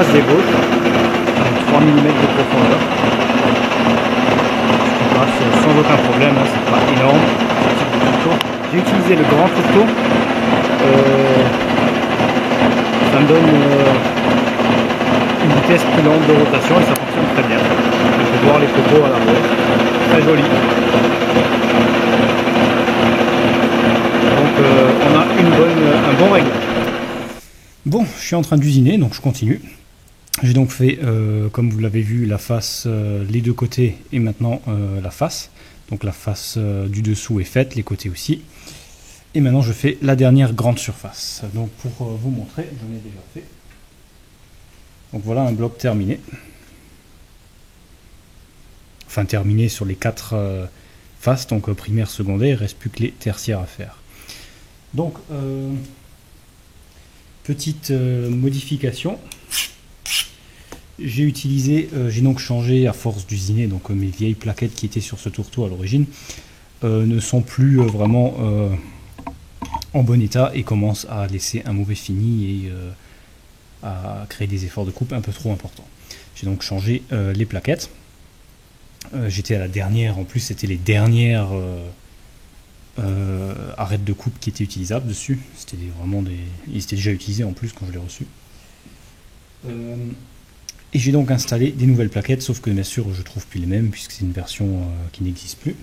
passe d'ébauche avec 3 mm de profondeur. Ce qui passe sans aucun problème, hein, c'est pas énorme. J'ai utilisé le grand tourteau. Ça me donne une vitesse plus lente de rotation et ça fonctionne très bien. On peut voir les copeaux à l'arrière, très joli. Donc on a un bon réglage. Bon, je suis en train d'usiner, donc je continue. J'ai donc fait, comme vous l'avez vu, la face, les deux côtés et maintenant la face. Donc la face du dessous est faite, les côtés aussi. Et maintenant je fais la dernière grande surface. Donc pour vous montrer, j'en ai déjà fait. Donc voilà un bloc terminé. Enfin terminé sur les 4 faces, donc primaire, secondaire, il ne reste plus que les tertiaires à faire. Donc petite modification. J'ai utilisé, j'ai donc changé à force d'usiner, donc mes vieilles plaquettes qui étaient sur ce tourteau à l'origine ne sont plus vraiment en bon état et commencent à laisser un mauvais fini et à créer des efforts de coupe un peu trop importants. J'ai donc changé les plaquettes. J'étais à la dernière, en plus c'était les dernières arêtes de coupe qui étaient utilisables dessus. C'était vraiment des... Ils étaient déjà utilisés en plus quand je l'ai reçu. Et j'ai donc installé des nouvelles plaquettes, sauf que bien sûr je ne trouve plus les mêmes puisque c'est une version qui n'existe plus.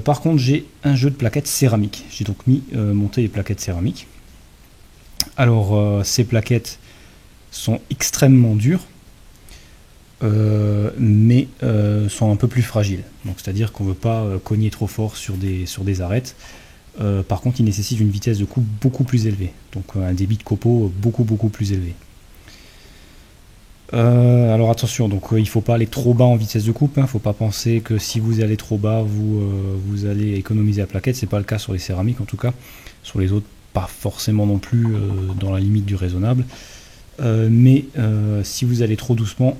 Par contre j'ai un jeu de plaquettes céramiques. J'ai donc monté les plaquettes céramiques. Alors ces plaquettes sont extrêmement dures, mais sont un peu plus fragiles. Donc c'est-à-dire qu'on ne veut pas cogner trop fort sur des arêtes. Par contre, ils nécessitent une vitesse de coupe beaucoup plus élevée, donc un débit de copeaux beaucoup plus élevé. Alors attention, donc il ne faut pas aller trop bas en vitesse de coupe. Il ne faut pas penser que si vous allez trop bas, vous allez économiser la plaquette. C'est pas le cas sur les céramiques en tout cas. Sur les autres, pas forcément non plus dans la limite du raisonnable. Mais si vous allez trop doucement,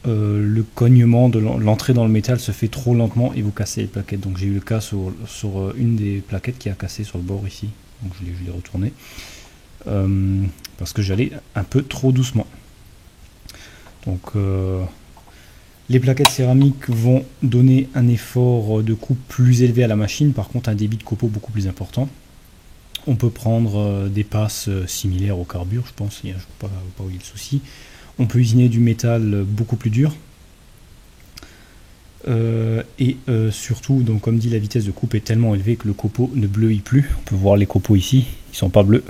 le cognement de l'entrée dans le métal se fait trop lentement et vous cassez les plaquettes. Donc j'ai eu le cas sur une des plaquettes qui a cassé sur le bord ici. Donc je l'ai retourné parce que j'allais un peu trop doucement. Donc les plaquettes céramiques vont donner un effort de coupe plus élevé à la machine, par contre un débit de copeaux beaucoup plus important. On peut prendre des passes similaires au carbure, je pense, je ne sais pas où il y a le souci. On peut usiner du métal beaucoup plus dur. Surtout, donc, comme dit, la vitesse de coupe est tellement élevée que le copeau ne bleuit plus. On peut voir les copeaux ici, ils ne sont pas bleus,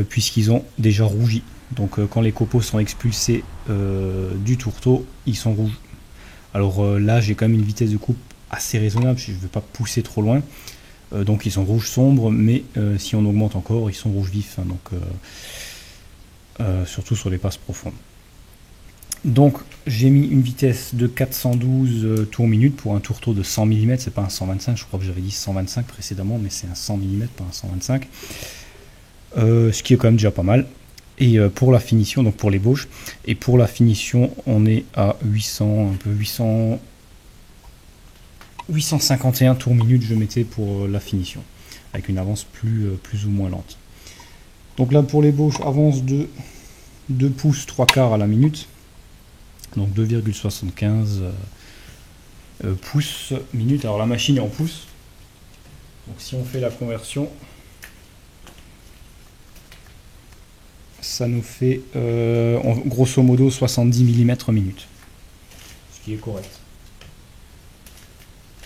puisqu'ils ont déjà rougi. Donc quand les copeaux sont expulsés du tourteau, ils sont rouges. Alors là, j'ai quand même une vitesse de coupe assez raisonnable, je ne veux pas pousser trop loin. Donc ils sont rouges sombres, mais si on augmente encore, ils sont rouges vifs. Hein, donc, surtout sur les passes profondes. Donc j'ai mis une vitesse de 412 tours minute pour un tourteau de 100 mm, c'est pas un 125, je crois que j'avais dit 125 précédemment, mais c'est un 100 mm, pas un 125. Ce qui est quand même déjà pas mal. Et pour la finition, donc pour l'ébauche, et pour la finition, on est à 851 tours minute, je mettais pour la finition, avec une avance plus ou moins lente. Donc là, pour l'ébauche, avance de 2 pouces 3 quarts à la minute, donc 2,75 pouces minute. Alors la machine est en pouces, donc si on fait la conversion, ça nous fait grosso modo 70 mm minute, ce qui est correct.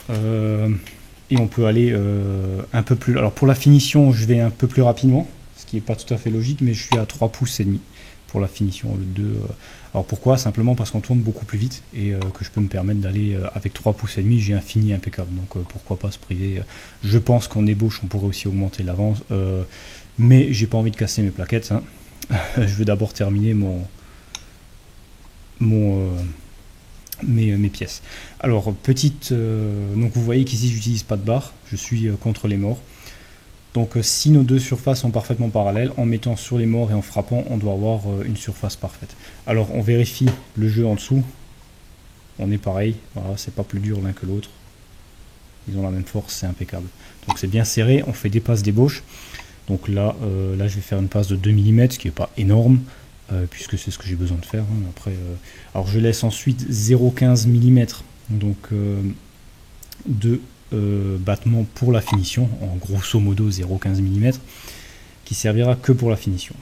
Et on peut aller un peu plus. Alors pour la finition, je vais un peu plus rapidement, ce qui n'est pas tout à fait logique, mais je suis à 3 pouces et demi pour la finition. Le 2. Alors pourquoi? Simplement parce qu'on tourne beaucoup plus vite et que je peux me permettre d'aller avec 3 pouces et demi, j'ai un fini impeccable. Donc pourquoi pas se priver. Je pense qu'en ébauche, on pourrait aussi augmenter l'avance, mais j'ai pas envie de casser mes plaquettes. Hein. Je vais d'abord terminer mes pièces. Alors donc vous voyez qu'ici j'utilise pas de barre, je suis contre les morts. Donc si nos deux surfaces sont parfaitement parallèles, en mettant sur les morts et en frappant, on doit avoir une surface parfaite. Alors on vérifie le jeu en dessous, on est pareil, voilà, c'est pas plus dur l'un que l'autre, ils ont la même force, c'est impeccable. Donc c'est bien serré, on fait des passes d'ébauche. Donc là, là je vais faire une passe de 2 mm, ce qui n'est pas énorme, puisque c'est ce que j'ai besoin de faire. Hein. Après, alors je laisse ensuite 0,15 mm donc, de battement pour la finition, en grosso modo 0,15 mm, qui servira que pour la finition.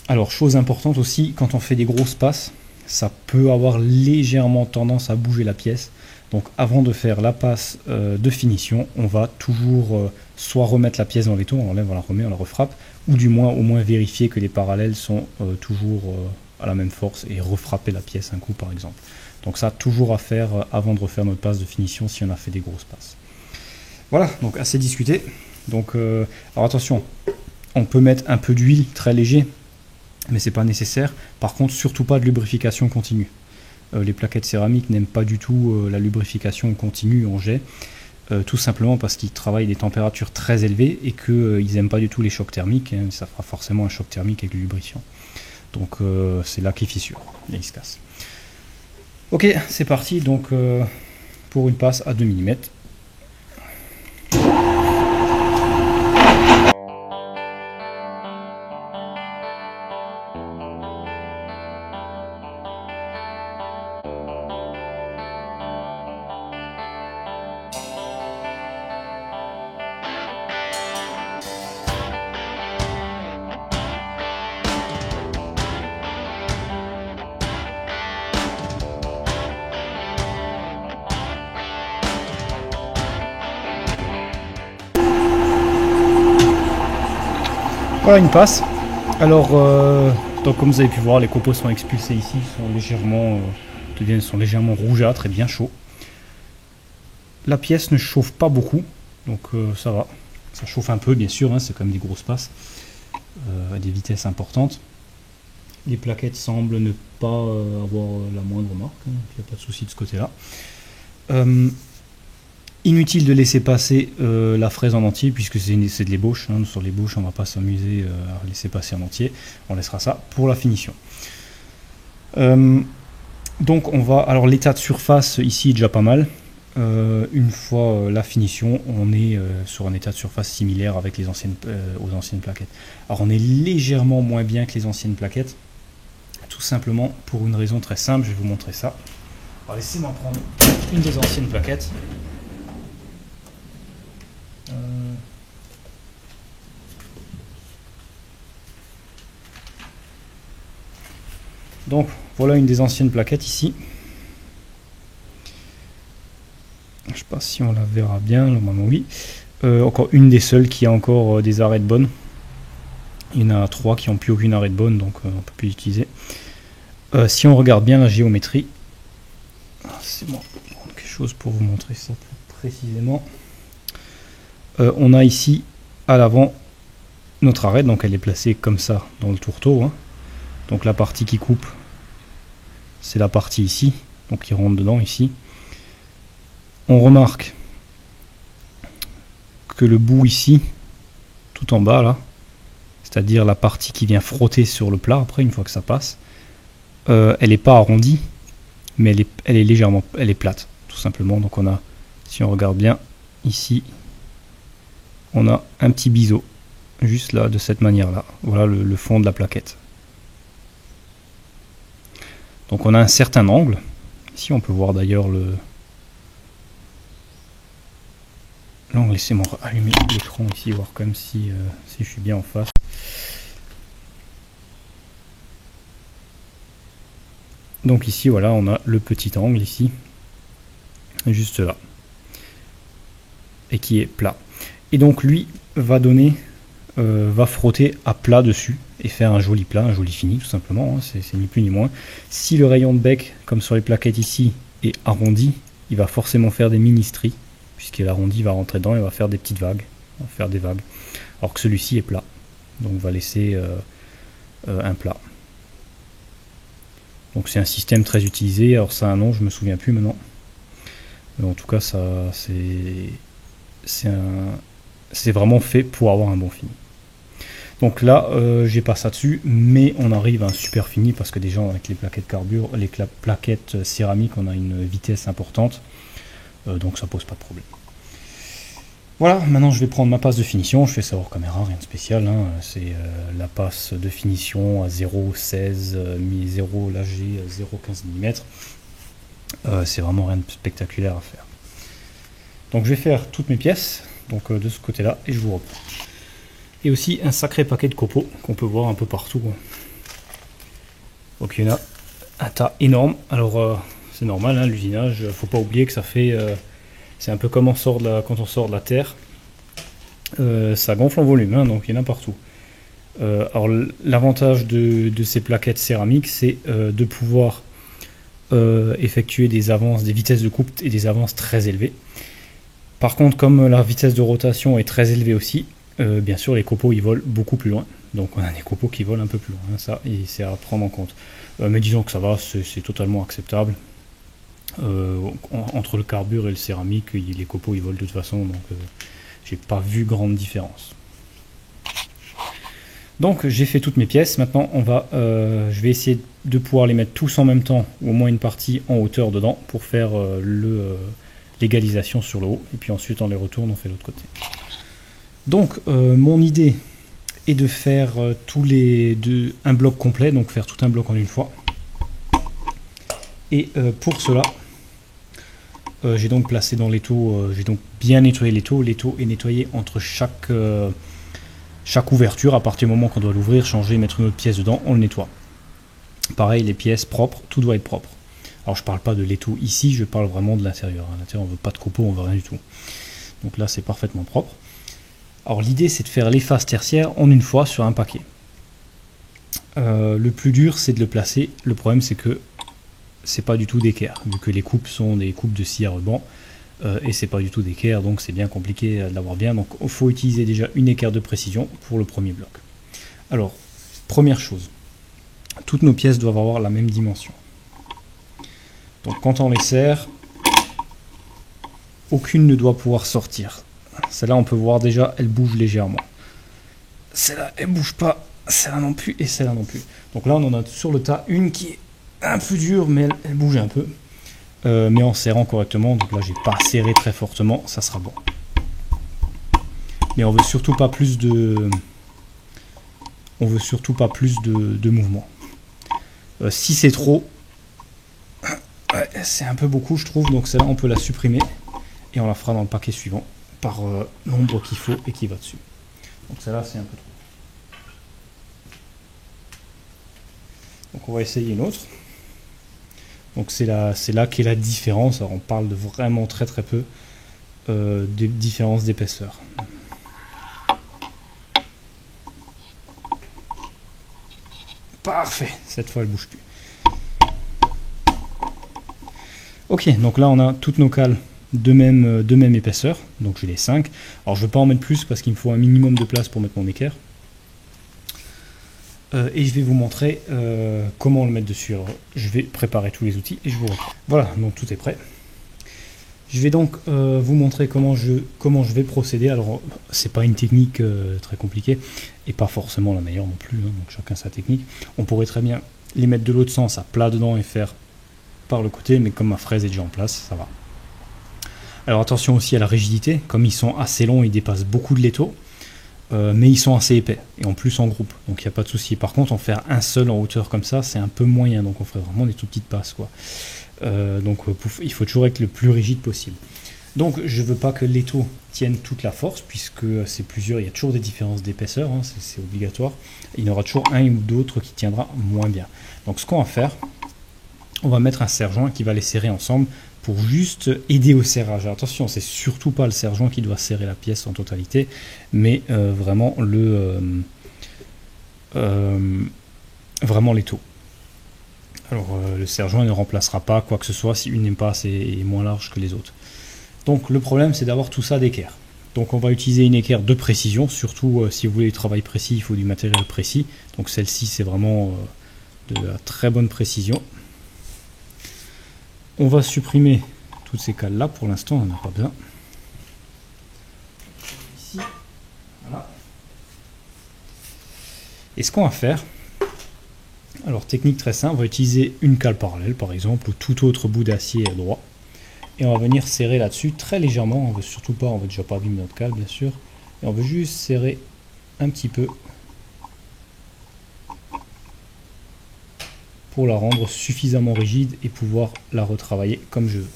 Alors, chose importante aussi, quand on fait des grosses passes, ça peut avoir légèrement tendance à bouger la pièce. Donc avant de faire la passe de finition, on va toujours soit remettre la pièce dans l'étau, on l'enlève, on la remet, on la refrappe, ou du moins au moins vérifier que les parallèles sont toujours à la même force et refrapper la pièce un coup par exemple. Donc ça, toujours à faire avant de refaire notre passe de finition si on a fait des grosses passes. Voilà, donc assez discuté. Donc, alors attention, on peut mettre un peu d'huile très léger, mais c'est pas nécessaire. Par contre, surtout pas de lubrification continue. Les plaquettes céramiques n'aiment pas du tout la lubrification continue en jet, tout simplement parce qu'ils travaillent des températures très élevées et qu'ils n'aiment pas du tout les chocs thermiques. Hein, ça fera forcément un choc thermique avec le lubrifiant. Donc c'est là qu'ils fissurent et ils se cassent. Ok, c'est parti donc pour une passe à 2 mm. Voilà une passe. Alors, donc comme vous avez pu voir, les copeaux sont expulsés ici, sont légèrement rougeâtres et bien chauds. La pièce ne chauffe pas beaucoup, donc ça va. Ça chauffe un peu, bien sûr, hein, c'est quand même des grosses passes, à des vitesses importantes. Les plaquettes semblent ne pas avoir la moindre marque, hein, il n'y a pas de souci de ce côté-là. Inutile de laisser passer la fraise en entier puisque c'est de l'ébauche. Hein. Sur l'ébauche, on ne va pas s'amuser à laisser passer en entier. On laissera ça pour la finition. Donc on va. Alors l'état de surface ici est déjà pas mal. Une fois la finition, on est sur un état de surface similaire avec les aux anciennes plaquettes. Alors on est légèrement moins bien que les anciennes plaquettes, tout simplement pour une raison très simple. Je vais vous montrer ça. Alors laissez-moi prendre une des anciennes plaquettes. Donc voilà une des anciennes plaquettes ici. Je ne sais pas si on la verra bien, normalement oui. Encore une des seules qui a encore des arrêts de bonne. Il y en a 3 qui n'ont plus aucune arrêt de bonne, donc on ne peut plus l'utiliser. Si on regarde bien la géométrie, c'est bon, quelque chose pour vous montrer ça plus précisément. On a ici à l'avant notre arête, donc elle est placée comme ça dans le tourteau. Hein. Donc la partie qui coupe, c'est la partie ici, donc qui rentre dedans ici. On remarque que le bout ici, tout en bas là, c'est-à-dire la partie qui vient frotter sur le plat après une fois que ça passe, elle n'est pas arrondie, mais elle est plate, tout simplement. Donc on a, si on regarde bien ici, on a un petit biseau, juste là, de cette manière-là. Voilà le fond de la plaquette. Donc on a un certain angle. Ici on peut voir d'ailleurs l'angle. Laissez-moi allumer l'écran ici, voir comme si je suis bien en face. Donc ici voilà, on a le petit angle ici, juste là, et qui est plat. Et donc lui va va frotter à plat dessus et faire un joli plat, un joli fini tout simplement, hein, c'est ni plus ni moins. Si le rayon de bec, comme sur les plaquettes ici, est arrondi, il va forcément faire des mini-stries, puisqu'il est arrondi, il va rentrer dedans et va faire des petites vagues, va faire des vagues. Alors que celui-ci est plat, donc on va laisser un plat. Donc c'est un système très utilisé, alors ça a un nom, je me souviens plus maintenant. Mais en tout cas, ça c'est vraiment fait pour avoir un bon fini. Donc là, j'ai pas ça dessus, mais on arrive à un super fini parce que déjà avec les plaquettes carbure, les plaquettes céramiques, on a une vitesse importante, donc ça pose pas de problème. Voilà. Voilà, maintenant je vais prendre ma passe de finition, je fais ça hors caméra, rien de spécial, hein. C'est la passe de finition à 0,16, 0, là j'ai 0,15 mm. C'est vraiment rien de spectaculaire à faire. Donc je vais faire toutes mes pièces, donc de ce côté-là, et je vous reprends. Et aussi un sacré paquet de copeaux qu'on peut voir un peu partout. Donc il y en a un tas énorme. Alors c'est normal, hein, l'usinage, faut pas oublier que ça fait... c'est un peu comme quand on sort de la terre. Ça gonfle en volume, hein, donc il y en a partout. Alors l'avantage de ces plaquettes céramiques, c'est de pouvoir effectuer des avances, des vitesses de coupe et des avances très élevées. Par contre, comme la vitesse de rotation est très élevée aussi, bien sûr les copeaux ils volent beaucoup plus loin. Donc on a des copeaux qui volent un peu plus loin, hein, ça et c'est à prendre en compte. Mais disons que ça va, c'est totalement acceptable. Entre le carbure et le céramique, les copeaux ils volent de toute façon, donc j'ai pas vu grande différence. Donc j'ai fait toutes mes pièces. Maintenant je vais essayer de pouvoir les mettre tous en même temps, ou au moins une partie en hauteur dedans, pour faire l'égalisation sur le haut. Et puis ensuite on les retourne, on fait l'autre côté. Donc mon idée est de faire un bloc complet, donc faire tout un bloc en une fois. Et pour cela, j'ai donc placé dans l'étau, j'ai donc bien nettoyé l'étau. L'étau est nettoyé entre chaque ouverture. À partir du moment qu'on doit l'ouvrir, changer, mettre une autre pièce dedans, on le nettoie. Pareil, les pièces propres, tout doit être propre. Alors je parle pas de l'étau ici, je parle vraiment de l'intérieur. À l'intérieur on veut pas de copeaux, on veut rien du tout. Donc là c'est parfaitement propre. Alors l'idée c'est de faire les faces tertiaires en une fois sur un paquet. Le plus dur c'est de le placer. Le problème c'est que c'est pas du tout d'équerre, vu que les coupes sont des coupes de scie à ruban, et c'est pas du tout d'équerre, donc c'est bien compliqué de l'avoir bien. Donc il faut utiliser déjà une équerre de précision pour le premier bloc. Alors, première chose, toutes nos pièces doivent avoir la même dimension. Donc quand on les serre, aucune ne doit pouvoir sortir. Celle-là on peut voir déjà, elle bouge légèrement. Celle-là elle bouge pas, celle-là non plus, et celle-là non plus. Donc là on en a sur le tas une qui est un peu dure, mais elle bouge un peu. Mais en serrant correctement, donc là j'ai pas serré très fortement, ça sera bon. Mais on veut surtout pas plus de mouvement. Si c'est trop, ouais, c'est un peu beaucoup je trouve, donc celle-là on peut la supprimer et on la fera dans le paquet suivant par nombre qu'il faut et qui va dessus. Donc celle-là c'est un peu trop. Donc on va essayer une autre. Donc c'est là qu'est la différence. Alors on parle de vraiment très très peu de différence d'épaisseur. Parfait, cette fois elle bouge plus. Ok, donc là on a toutes nos cales de même épaisseur, donc j'ai les 5. Alors je ne vais pas en mettre plus parce qu'il me faut un minimum de place pour mettre mon équerre. Et je vais vous montrer comment le mettre dessus. Alors, je vais préparer tous les outils et je vous reprends. Voilà, donc tout est prêt. Je vais donc vous montrer comment je vais procéder. Alors, c'est pas une technique très compliquée et pas forcément la meilleure non plus, hein, donc chacun sa technique. On pourrait très bien les mettre de l'autre sens à plat dedans et faire par le côté, mais comme ma fraise est déjà en place, ça va. Alors attention aussi à la rigidité, comme ils sont assez longs, ils dépassent beaucoup de l'étau. Mais ils sont assez épais et en plus en groupe, donc il n'y a pas de souci. Par contre, en faire un seul en hauteur comme ça, c'est un peu moyen, donc on ferait vraiment des toutes petites passes, quoi. Il faut toujours être le plus rigide possible. Donc je ne veux pas que l'étau tienne toute la force, puisque c'est plusieurs, il y a toujours des différences d'épaisseur, hein, c'est obligatoire. Il y en aura toujours un ou d'autres qui tiendra moins bien. Donc ce qu'on va faire, on va mettre un serre-joint qui va les serrer ensemble pour juste aider au serrage. Alors, attention, c'est surtout pas le serre-joint qui doit serrer la pièce en totalité, mais vraiment vraiment l'étau. Alors le serre-joint ne remplacera pas quoi que ce soit si une impasse est moins large que les autres. Donc le problème c'est d'avoir tout ça d'équerre. Donc on va utiliser une équerre de précision, surtout si vous voulez du travail précis, il faut du matériel précis. Donc celle-ci c'est vraiment de la très bonne précision. On va supprimer toutes ces cales là, pour l'instant on n'en a pas besoin. Ici, voilà. Et ce qu'on va faire, alors technique très simple, on va utiliser une cale parallèle par exemple, ou tout autre bout d'acier droit. Et on va venir serrer là-dessus très légèrement. On veut surtout pas, on veut déjà pas abîmer notre cale bien sûr. Et on veut juste serrer un petit peu pour la rendre suffisamment rigide et pouvoir la retravailler comme je veux.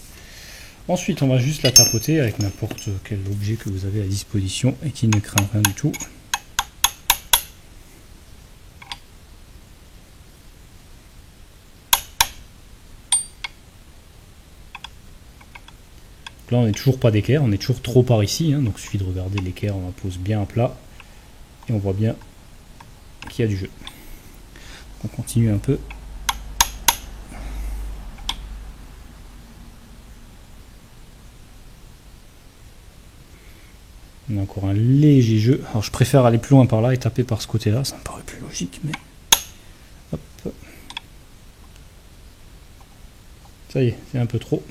Ensuite, on va juste la tapoter avec n'importe quel objet que vous avez à disposition et qui ne craint rien du tout. Là, on n'est toujours pas d'équerre, on est toujours trop par ici, hein, donc il suffit de regarder l'équerre, on la pose bien à plat et on voit bien qu'il y a du jeu. On continue un peu. On a encore un léger jeu. Alors je préfère aller plus loin par là et taper par ce côté-là, ça me paraît plus logique, mais hop. Ça y est, c'est un peu trop.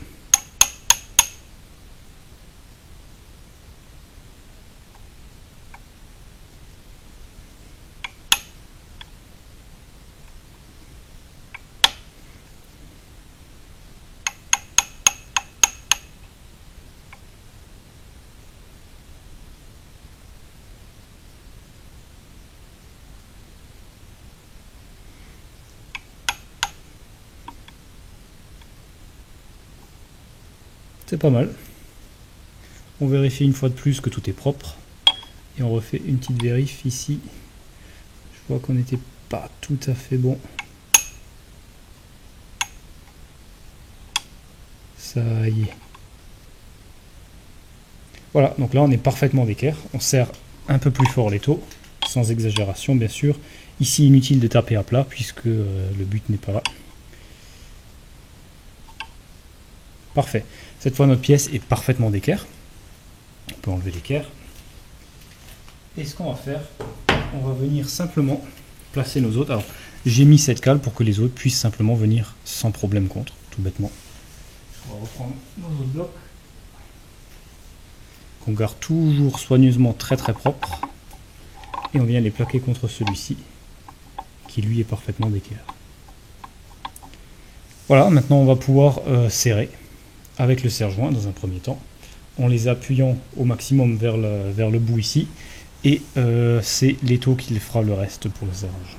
C'est pas mal. On vérifie une fois de plus que tout est propre. Et on refait une petite vérif ici. Je vois qu'on n'était pas tout à fait bon. Ça y est. Voilà, donc là on est parfaitement d'équerre. On serre un peu plus fort l'étau, sans exagération bien sûr. Ici inutile de taper à plat puisque le but n'est pas là. Parfait. Cette fois notre pièce est parfaitement d'équerre. On peut enlever l'équerre. Et ce qu'on va faire, on va venir simplement placer nos autres. Alors j'ai mis cette cale pour que les autres puissent simplement venir sans problème contre, tout bêtement. On va reprendre nos autres blocs. On garde toujours soigneusement très propre. Et on vient les plaquer contre celui-ci, qui lui est parfaitement d'équerre. Voilà, maintenant on va pouvoir serrer avec le serre-joint dans un premier temps, en les appuyant au maximum vers le bout ici, et c'est l'étau qui fera le reste pour le serrage.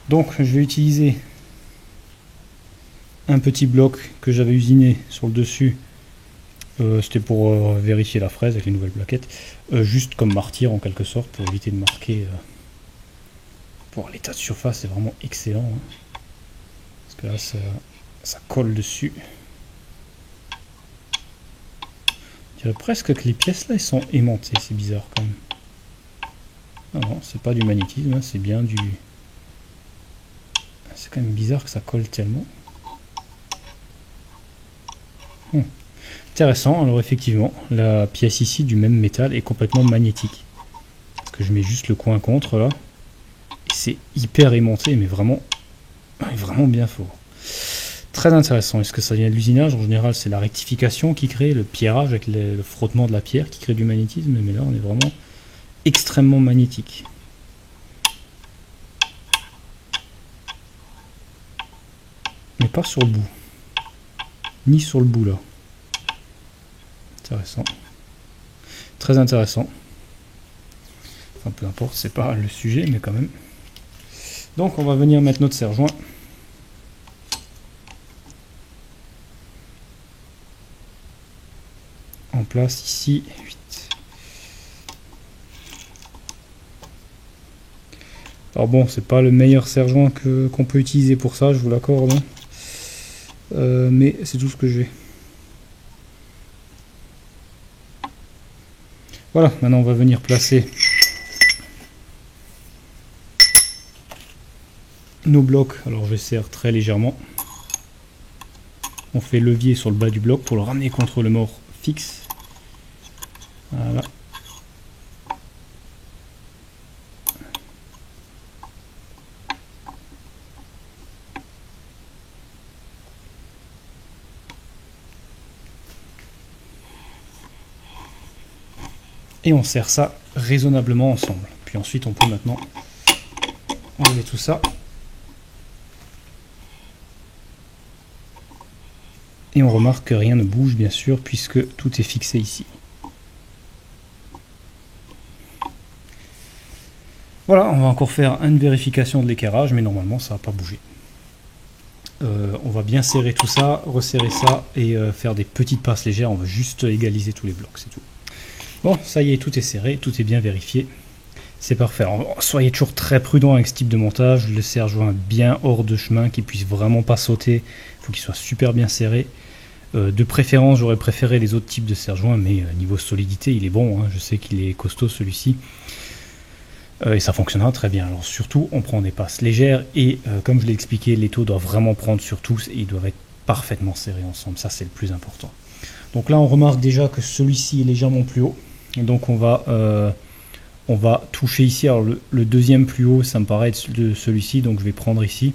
Donc je vais utiliser un petit bloc que j'avais usiné sur le dessus, c'était pour vérifier la fraise avec les nouvelles plaquettes, juste comme martyr en quelque sorte, pour éviter de marquer. Pour l'état de surface, c'est vraiment excellent, hein, parce que là ça colle dessus. Je dirais presque que les pièces là elles sont aimantées, c'est bizarre quand même. Non, non, c'est pas du magnétisme, hein, c'est bien du... C'est quand même bizarre que ça colle tellement. Intéressant, alors effectivement, la pièce ici du même métal est complètement magnétique. Parce que je mets juste le coin contre là. Et c'est hyper aimanté, mais vraiment bien fort. Très intéressant. Est-ce que ça vient de l'usinage? En général, c'est la rectification qui crée, le pierrage avec le frottement de la pierre qui crée du magnétisme. Mais là, on est vraiment extrêmement magnétique. Mais pas sur le bout. Ni sur le bout là. Intéressant. Très intéressant. Enfin, peu importe, c'est pas le sujet, mais quand même. Donc, on va venir mettre notre serre-joint. En place ici. 8. Alors bon, c'est pas le meilleur serre-joint qu'on peut utiliser pour ça, je vous l'accorde. Mais c'est tout ce que j'ai. Voilà, maintenant on va venir placer nos blocs. Alors je serre très légèrement. On fait levier sur le bas du bloc pour le ramener contre le mort fixe. Voilà. Et on serre ça raisonnablement ensemble. Puis ensuite on peut maintenant enlever tout ça. Et on remarque que rien ne bouge bien sûr puisque tout est fixé ici. Voilà, on va encore faire une vérification de l'équerrage, mais normalement ça va pas bouger. On va bien serrer tout ça, resserrer ça et faire des petites passes légères. On va juste égaliser tous les blocs, c'est tout. Bon, ça y est, tout est serré, tout est bien vérifié. C'est parfait. Alors, soyez toujours très prudent avec ce type de montage. Le serre-joint bien hors de chemin, qu'il puisse vraiment pas sauter. Il faut qu'il soit super bien serré. De préférence, j'aurais préféré les autres types de serre-joint, mais niveau solidité, il est bon. Hein. Je sais qu'il est costaud celui-ci. Et ça fonctionnera très bien. Alors surtout, on prend des passes légères et comme je l'ai expliqué, les taux doivent vraiment prendre sur tous et ils doivent être parfaitement serrés ensemble. Ça, c'est le plus important. Donc là, on remarque déjà que celui-ci est légèrement plus haut. Et donc on va toucher ici. Alors le deuxième plus haut, ça me paraît être de celui-ci. Donc je vais prendre ici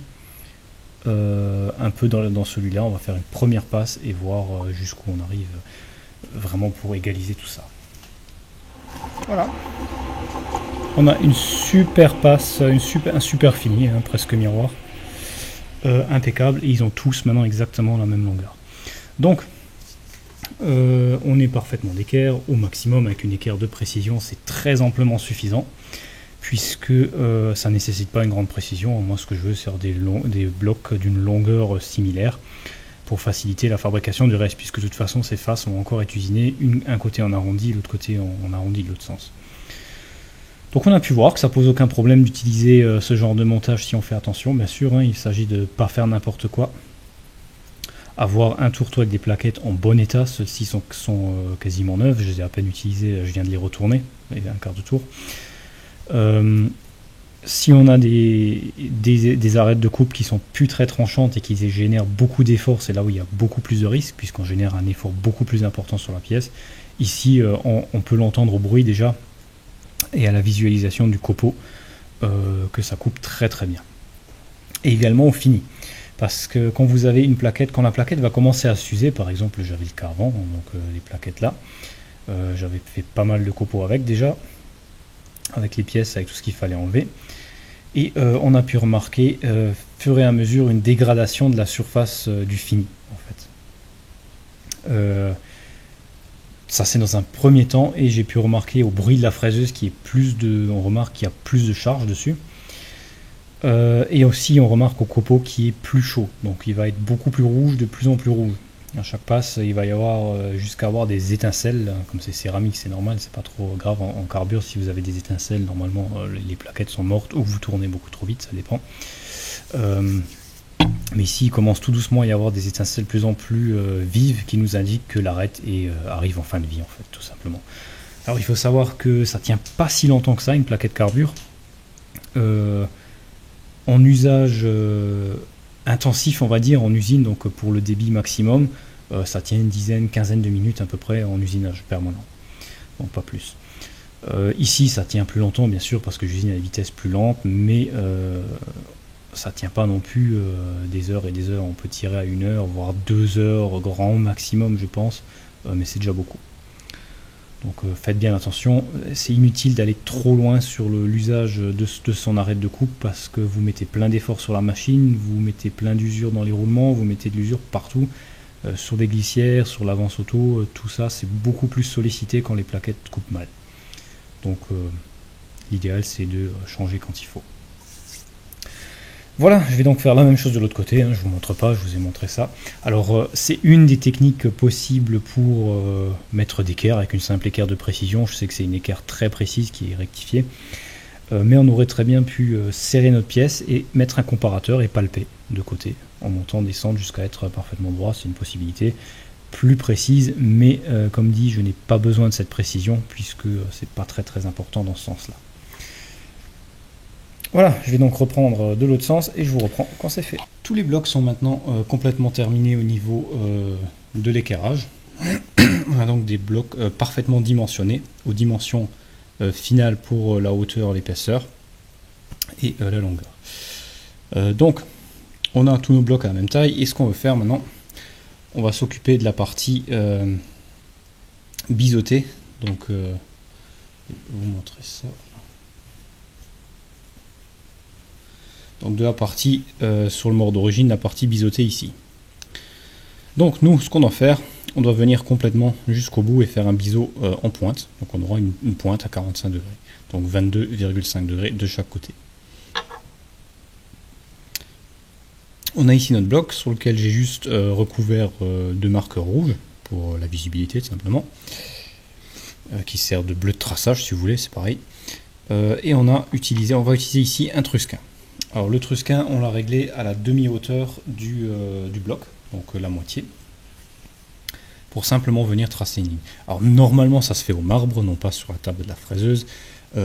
un peu dans celui-là. On va faire une première passe et voir jusqu'où on arrive vraiment pour égaliser tout ça. Voilà. On a une super passe, un super fini, hein, presque miroir. Impeccable. Et ils ont tous maintenant exactement la même longueur. Donc, on est parfaitement d'équerre. Au maximum, avec une équerre de précision, c'est très amplement suffisant. Puisque ça ne nécessite pas une grande précision. Moi, ce que je veux, c'est des blocs d'une longueur similaire pour faciliter la fabrication du reste. Puisque de toute façon, ces faces vont encore être usinées. Un côté en arrondi, l'autre côté en arrondi de l'autre sens. Donc on a pu voir que ça pose aucun problème d'utiliser ce genre de montage si on fait attention. Bien sûr, hein, il s'agit de ne pas faire n'importe quoi. Avoir un tourteau avec des plaquettes en bon état. Ceux-ci sont quasiment neuves. Je les ai à peine utilisés, je viens de les retourner. Il y a un quart de tour. Si on a des arêtes de coupe qui sont plus très tranchantes et qui génèrent beaucoup d'efforts, c'est là où il y a beaucoup plus de risques, puisqu'on génère un effort beaucoup plus important sur la pièce. Ici, on peut l'entendre au bruit déjà, et à la visualisation du copeau, que ça coupe très très bien. Et également au fini. Parce que quand vous avez une plaquette, quand la plaquette va commencer à s'user, par exemple j'avais le cas avant, donc les plaquettes là, j'avais fait pas mal de copeaux avec déjà, avec les pièces, avec tout ce qu'il fallait enlever. Et on a pu remarquer, fur et à mesure, une dégradation de la surface du fini, en fait. Ça c'est dans un premier temps, et j'ai pu remarquer au bruit de la fraiseuse on remarque qu'il y a plus de charge dessus. Et aussi on remarque au copeau qui est plus chaud, donc il va être beaucoup plus rouge, de plus en plus rouge. À chaque passe, il va y avoir jusqu'à avoir des étincelles, comme c'est céramique, c'est normal, c'est pas trop grave en carbure. Si vous avez des étincelles, normalement les plaquettes sont mortes, ou vous tournez beaucoup trop vite, ça dépend. Mais ici, il commence tout doucement à y avoir des étincelles de plus en plus vives qui nous indiquent que l'arête arrive en fin de vie, en fait, tout simplement. Alors il faut savoir que ça tient pas si longtemps que ça, une plaquette carbure. En usage intensif, on va dire, en usine, donc pour le débit maximum, ça tient une quinzaine de minutes à peu près en usinage permanent, donc pas plus. Ici, ça tient plus longtemps, bien sûr, parce que j'usine à des vitesses plus lentes, mais ça tient pas non plus des heures et des heures. On peut tirer à 1 heure, voire 2 heures, grand maximum, je pense, mais c'est déjà beaucoup. Donc faites bien attention, c'est inutile d'aller trop loin sur l'usage de son arête de coupe, parce que vous mettez plein d'efforts sur la machine, vous mettez plein d'usure dans les roulements, vous mettez de l'usure partout, sur des glissières, sur l'avance auto, tout ça c'est beaucoup plus sollicité quand les plaquettes coupent mal. Donc l'idéal c'est de changer quand il faut. Voilà, je vais donc faire la même chose de l'autre côté, hein, je vous montre pas, je vous ai montré ça. Alors c'est une des techniques possibles pour mettre d'équerre avec une simple équerre de précision. Je sais que c'est une équerre très précise qui est rectifiée, mais on aurait très bien pu serrer notre pièce et mettre un comparateur et palper de côté, en montant, descendre jusqu'à être parfaitement droit. C'est une possibilité plus précise, mais comme dit, je n'ai pas besoin de cette précision puisque c'est pas très très important dans ce sens-là. Voilà, je vais donc reprendre de l'autre sens et je vous reprends quand c'est fait. Tous les blocs sont maintenant complètement terminés au niveau de l'équerrage. On a donc des blocs parfaitement dimensionnés, aux dimensions finales pour la hauteur, l'épaisseur et la longueur. Donc, on a tous nos blocs à la même taille, et ce qu'on veut faire maintenant, on va s'occuper de la partie biseautée. Donc, je vais vous montrer ça. Donc de la partie sur le mort d'origine, la partie biseautée ici. Donc nous, ce qu'on doit faire, on doit venir complètement jusqu'au bout et faire un biseau en pointe. Donc on aura une pointe à 45 degrés. Donc 22,5 degrés de chaque côté. On a ici notre bloc sur lequel j'ai juste recouvert de marqueurs rouges pour la visibilité tout simplement. Qui sert de bleu de traçage si vous voulez, c'est pareil. Et on va utiliser ici un trusquin. Alors le trusquin, on l'a réglé à la demi-hauteur du bloc, donc la moitié, pour simplement venir tracer une ligne. Alors normalement ça se fait au marbre, non pas sur la table de la fraiseuse,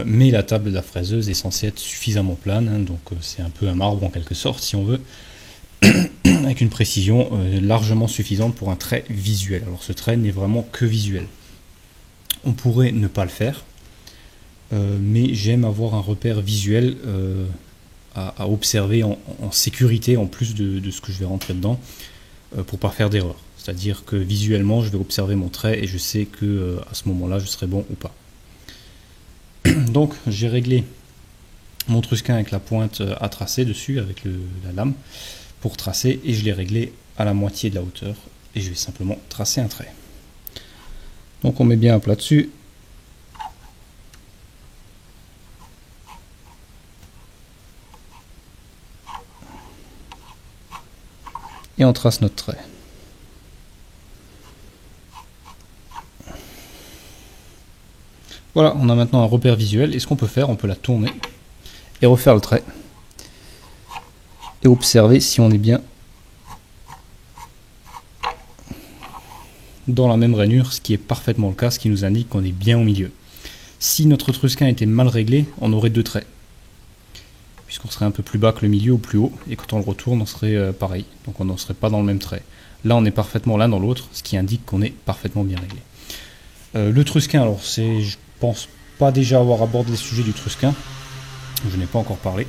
mais la table de la fraiseuse est censée être suffisamment plane, hein, donc c'est un peu un marbre en quelque sorte si on veut, avec une précision largement suffisante pour un trait visuel. Alors ce trait n'est vraiment que visuel. On pourrait ne pas le faire, mais j'aime avoir un repère visuel à observer en sécurité en plus de ce que je vais rentrer dedans pour pas faire d'erreur. C'est-à-dire que visuellement je vais observer mon trait et je sais que à ce moment-là je serai bon ou pas. Donc j'ai réglé mon trusquin avec la pointe à tracer dessus avec la lame pour tracer et je l'ai réglé à la moitié de la hauteur et je vais simplement tracer un trait. Donc on met bien un plat dessus. Et on trace notre trait. Voilà, on a maintenant un repère visuel. Et ce qu'on peut faire, on peut la tourner et refaire le trait. Et observer si on est bien dans la même rainure, ce qui est parfaitement le cas, ce qui nous indique qu'on est bien au milieu. Si notre trusquin était mal réglé, on aurait deux traits, puisqu'on serait un peu plus bas que le milieu ou plus haut, et quand on le retourne, on serait pareil, donc on ne serait pas dans le même trait. Là, on est parfaitement l'un dans l'autre, ce qui indique qu'on est parfaitement bien réglé. Le trusquin, alors je pense pas déjà avoir abordé le sujet du trusquin, je n'ai pas encore parlé.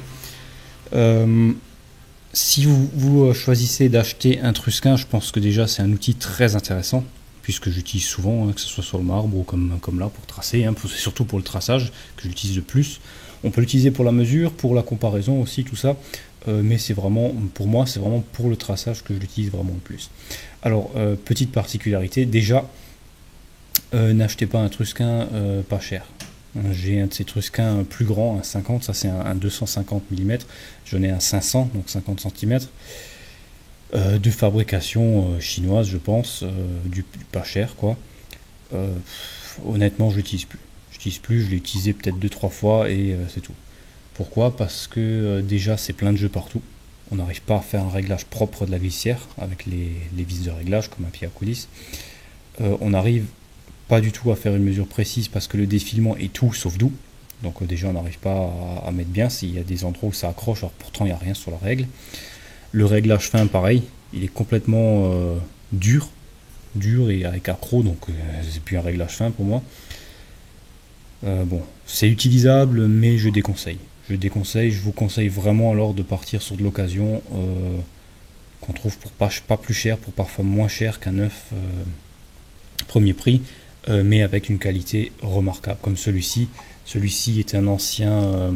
Si vous choisissez d'acheter un trusquin, je pense que déjà c'est un outil très intéressant, puisque j'utilise souvent, que ce soit sur le marbre ou comme là pour tracer, c'est surtout pour le traçage que j'utilise le plus. On peut l'utiliser pour la mesure, pour la comparaison aussi, tout ça, mais c'est vraiment, pour moi, c'est vraiment pour le traçage que je l'utilise vraiment le plus. Alors, petite particularité, déjà, n'achetez pas un trusquin pas cher. J'ai un de ces trusquins plus grand, un 50, ça c'est un 250 mm, j'en ai un 500, donc 50 cm, de fabrication chinoise je pense, du pas cher quoi. Honnêtement je l'utilise plus, je l'ai utilisé peut-être 2-3 fois et c'est tout. Pourquoi? Parce que déjà c'est plein de jeux partout, on n'arrive pas à faire un réglage propre de la glissière avec les vis de réglage comme un pied à coulisse. On arrive pas du tout à faire une mesure précise parce que le défilement est tout sauf doux, donc déjà on n'arrive pas à mettre bien, s'il y a des endroits où ça accroche, alors pourtant il n'y a rien sur la règle. Le réglage fin pareil, il est complètement dur et avec accro, donc c'est plus un réglage fin pour moi. Bon, c'est utilisable mais je déconseille, je vous conseille vraiment alors de partir sur de l'occasion qu'on trouve pour pas plus cher, pour parfois moins cher qu'un neuf premier prix, mais avec une qualité remarquable comme celui-ci. Celui-ci est un ancien,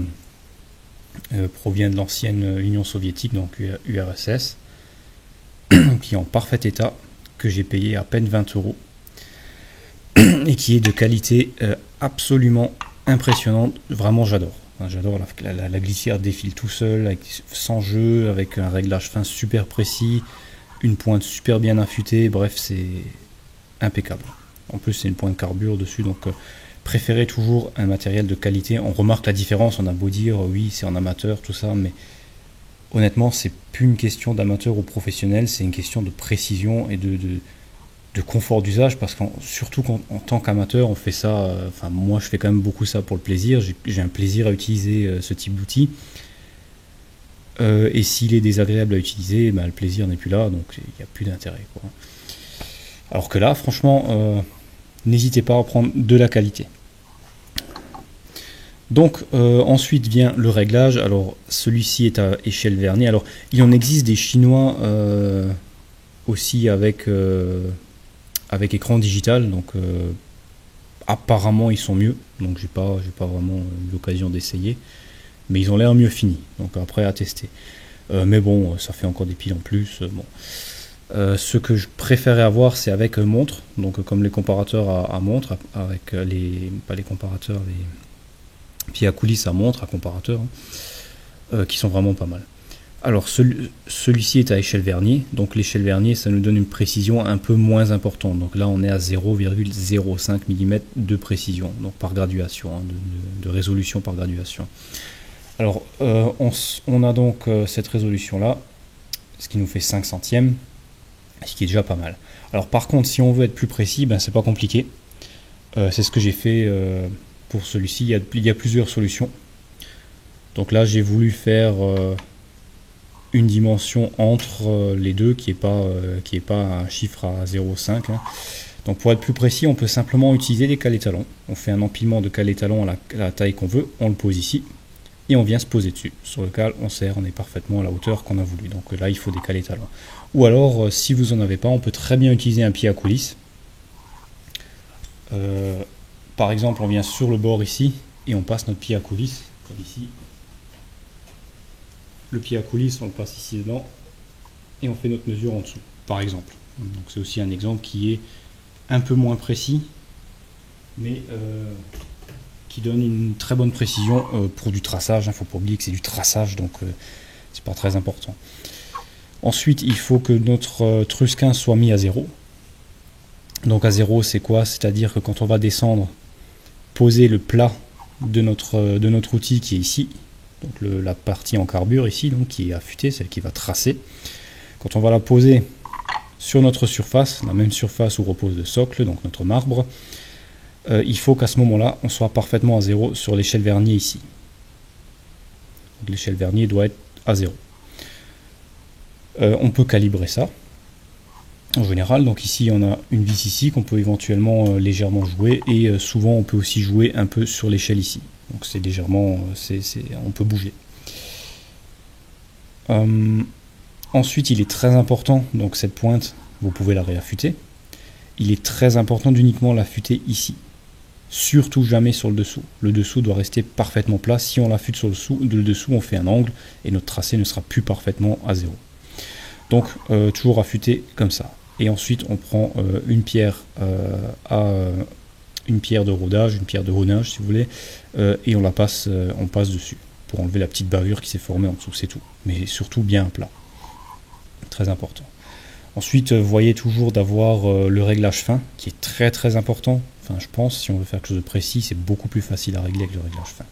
provient de l'ancienne Union soviétique, donc URSS, qui est en parfait état, que j'ai payé à peine 20 € et qui est de qualité absolument impressionnante. Vraiment j'adore. J'adore la glissière défile tout seul, sans jeu, avec un réglage fin super précis, une pointe super bien affûtée, bref c'est impeccable. En plus c'est une pointe carbure dessus, donc préférez toujours un matériel de qualité. On remarque la différence, on a beau dire oui c'est en amateur tout ça, mais honnêtement c'est plus une question d'amateur ou professionnel, c'est une question de précision et de confort d'usage, parce que surtout en tant qu'amateur on fait ça, enfin moi je fais quand même beaucoup ça pour le plaisir, j'ai un plaisir à utiliser ce type d'outil, et s'il est désagréable à utiliser, le plaisir n'est plus là, donc il n'y a plus d'intérêt quoi. Alors que là franchement n'hésitez pas à prendre de la qualité. Donc ensuite vient le réglage. Alors celui-ci est à échelle vernie. Alors il en existe des chinois aussi avec écran digital, donc apparemment ils sont mieux, donc j'ai pas vraiment eu l'occasion d'essayer, mais ils ont l'air mieux finis, donc après à tester. Mais bon, ça fait encore des piles en plus, bon Ce que je préférais avoir, c'est avec montre, donc comme les comparateurs à montre, avec pas les comparateurs, les pieds à coulisses à montre, à comparateur, qui sont vraiment pas mal. Alors celui-ci est à échelle vernier, donc l'échelle vernier ça nous donne une précision un peu moins importante, donc là on est à 0,05 mm de précision, donc par graduation, hein, de résolution par graduation. Alors on a donc cette résolution là, ce qui nous fait 5 centièmes, ce qui est déjà pas mal. Alors par contre si on veut être plus précis, ben, c'est pas compliqué, c'est ce que j'ai fait pour celui-ci, il y a plusieurs solutions. Donc là j'ai voulu faire une dimension entre les deux qui est pas un chiffre à 0,5. Hein. Donc pour être plus précis, on peut simplement utiliser des calés talons. On fait un empilement de calés talons à la taille qu'on veut, on le pose ici et on vient se poser dessus. Sur le cal, on serre, on est parfaitement à la hauteur qu'on a voulu. Donc là, il faut des calés talons. Ou alors, si vous n'en avez pas, on peut très bien utiliser un pied à coulisses. Par exemple, on vient sur le bord ici et on passe notre pied à coulisses, comme ici. Le pied à coulisses, on le passe ici dedans et on fait notre mesure en dessous, par exemple. Donc c'est aussi un exemple qui est un peu moins précis, mais qui donne une très bonne précision pour du traçage. Il ne faut pas oublier que c'est du traçage, donc c'est pas très important. Ensuite, il faut que notre trusquin soit mis à 0. Donc à 0, c'est quoi? C'est-à-dire que quand on va descendre, poser le plat de notre outil qui est ici, donc la partie en carbure ici, donc qui est affûtée, celle qui va tracer. Quand on va la poser sur notre surface, la même surface où repose le socle, donc notre marbre, il faut qu'à ce moment-là, on soit parfaitement à 0 sur l'échelle vernier ici. L'échelle vernier doit être à 0. On peut calibrer ça en général. Donc ici, on a une vis ici qu'on peut éventuellement légèrement jouer, et souvent on peut aussi jouer un peu sur l'échelle ici. Donc c'est légèrement, on peut bouger. Ensuite, il est très important, donc cette pointe, vous pouvez la réaffûter. Il est très important d'uniquement l'affûter ici. Surtout jamais sur le dessous. Le dessous doit rester parfaitement plat. Si on l'affûte sur le dessous, on fait un angle et notre tracé ne sera plus parfaitement à 0. Donc toujours affûter comme ça. Et ensuite, on prend une pierre une pierre de rodage, une pierre de honage si vous voulez, et on passe dessus pour enlever la petite bavure qui s'est formée en dessous, c'est tout. Mais surtout bien plat, très important. Ensuite, voyez toujours d'avoir le réglage fin, qui est très très important. Enfin, je pense, si on veut faire quelque chose de précis, c'est beaucoup plus facile à régler avec le réglage fin.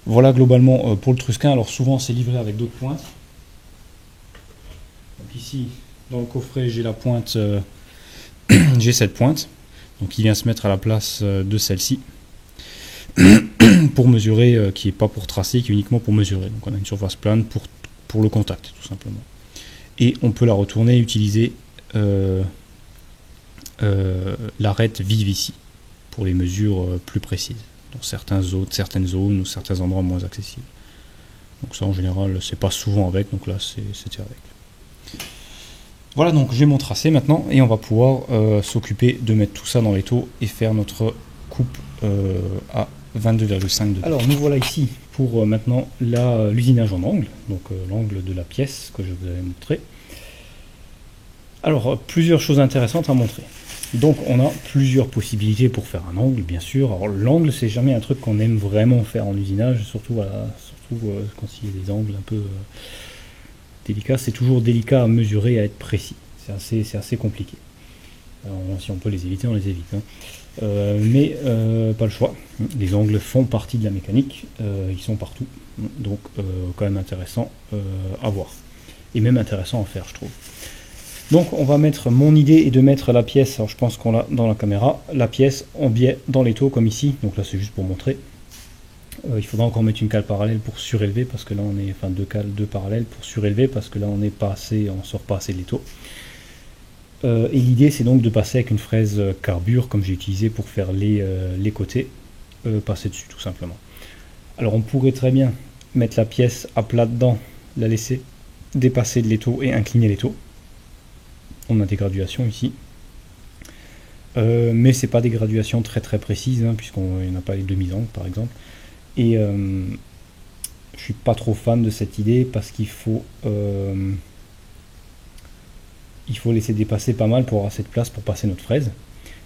Voilà globalement pour le trusquin. Alors souvent, c'est livré avec d'autres pointes. Donc ici, dans le coffret, j'ai la pointe, j'ai cette pointe. Donc il vient se mettre à la place de celle-ci pour mesurer, qui n'est pas pour tracer, qui est uniquement pour mesurer. Donc on a une surface plane pour le contact, tout simplement. Et on peut la retourner et utiliser l'arête vive ici pour les mesures plus précises, dans certaines zones ou certains endroits moins accessibles. Donc ça en général, c'est pas souvent avec, donc là c'était avec. Voilà, donc j'ai mon tracé maintenant et on va pouvoir s'occuper de mettre tout ça dans l'étau et faire notre coupe à 22,5 degrés. Alors nous voilà ici pour maintenant l'usinage en angle, donc l'angle de la pièce que je vous avais montré. Alors plusieurs choses intéressantes à montrer. Donc on a plusieurs possibilités pour faire un angle, bien sûr. Alors l'angle, c'est jamais un truc qu'on aime vraiment faire en usinage, surtout quand il y a des angles un peu délicat, c'est toujours délicat à mesurer et à être précis. C'est assez compliqué. Alors, si on peut les éviter, on les évite. Hein. Mais pas le choix. Les angles font partie de la mécanique. Ils sont partout. Donc quand même intéressant à voir. Et même intéressant à faire, je trouve. Donc on va mettre, mon idée est de mettre la pièce, alors je pense qu'on l'a dans la caméra, la pièce en biais dans l'étau comme ici. Donc là c'est juste pour montrer. Il faudra encore mettre une cale parallèle pour surélever, parce que là on est, enfin deux parallèles pour surélever, parce que là on sort pas assez de l'étau. Et l'idée c'est donc de passer avec une fraise carbure, comme j'ai utilisé pour faire les côtés, passer dessus tout simplement. Alors on pourrait très bien mettre la pièce à plat dedans, la laisser dépasser de l'étau et incliner l'étau. On a des graduations ici. Mais c'est pas des graduations très très précises, hein, puisqu'on n'a pas les demi-angles par exemple. Et je suis pas trop fan de cette idée parce qu'il faut il faut laisser dépasser pas mal pour avoir assez de place pour passer notre fraise.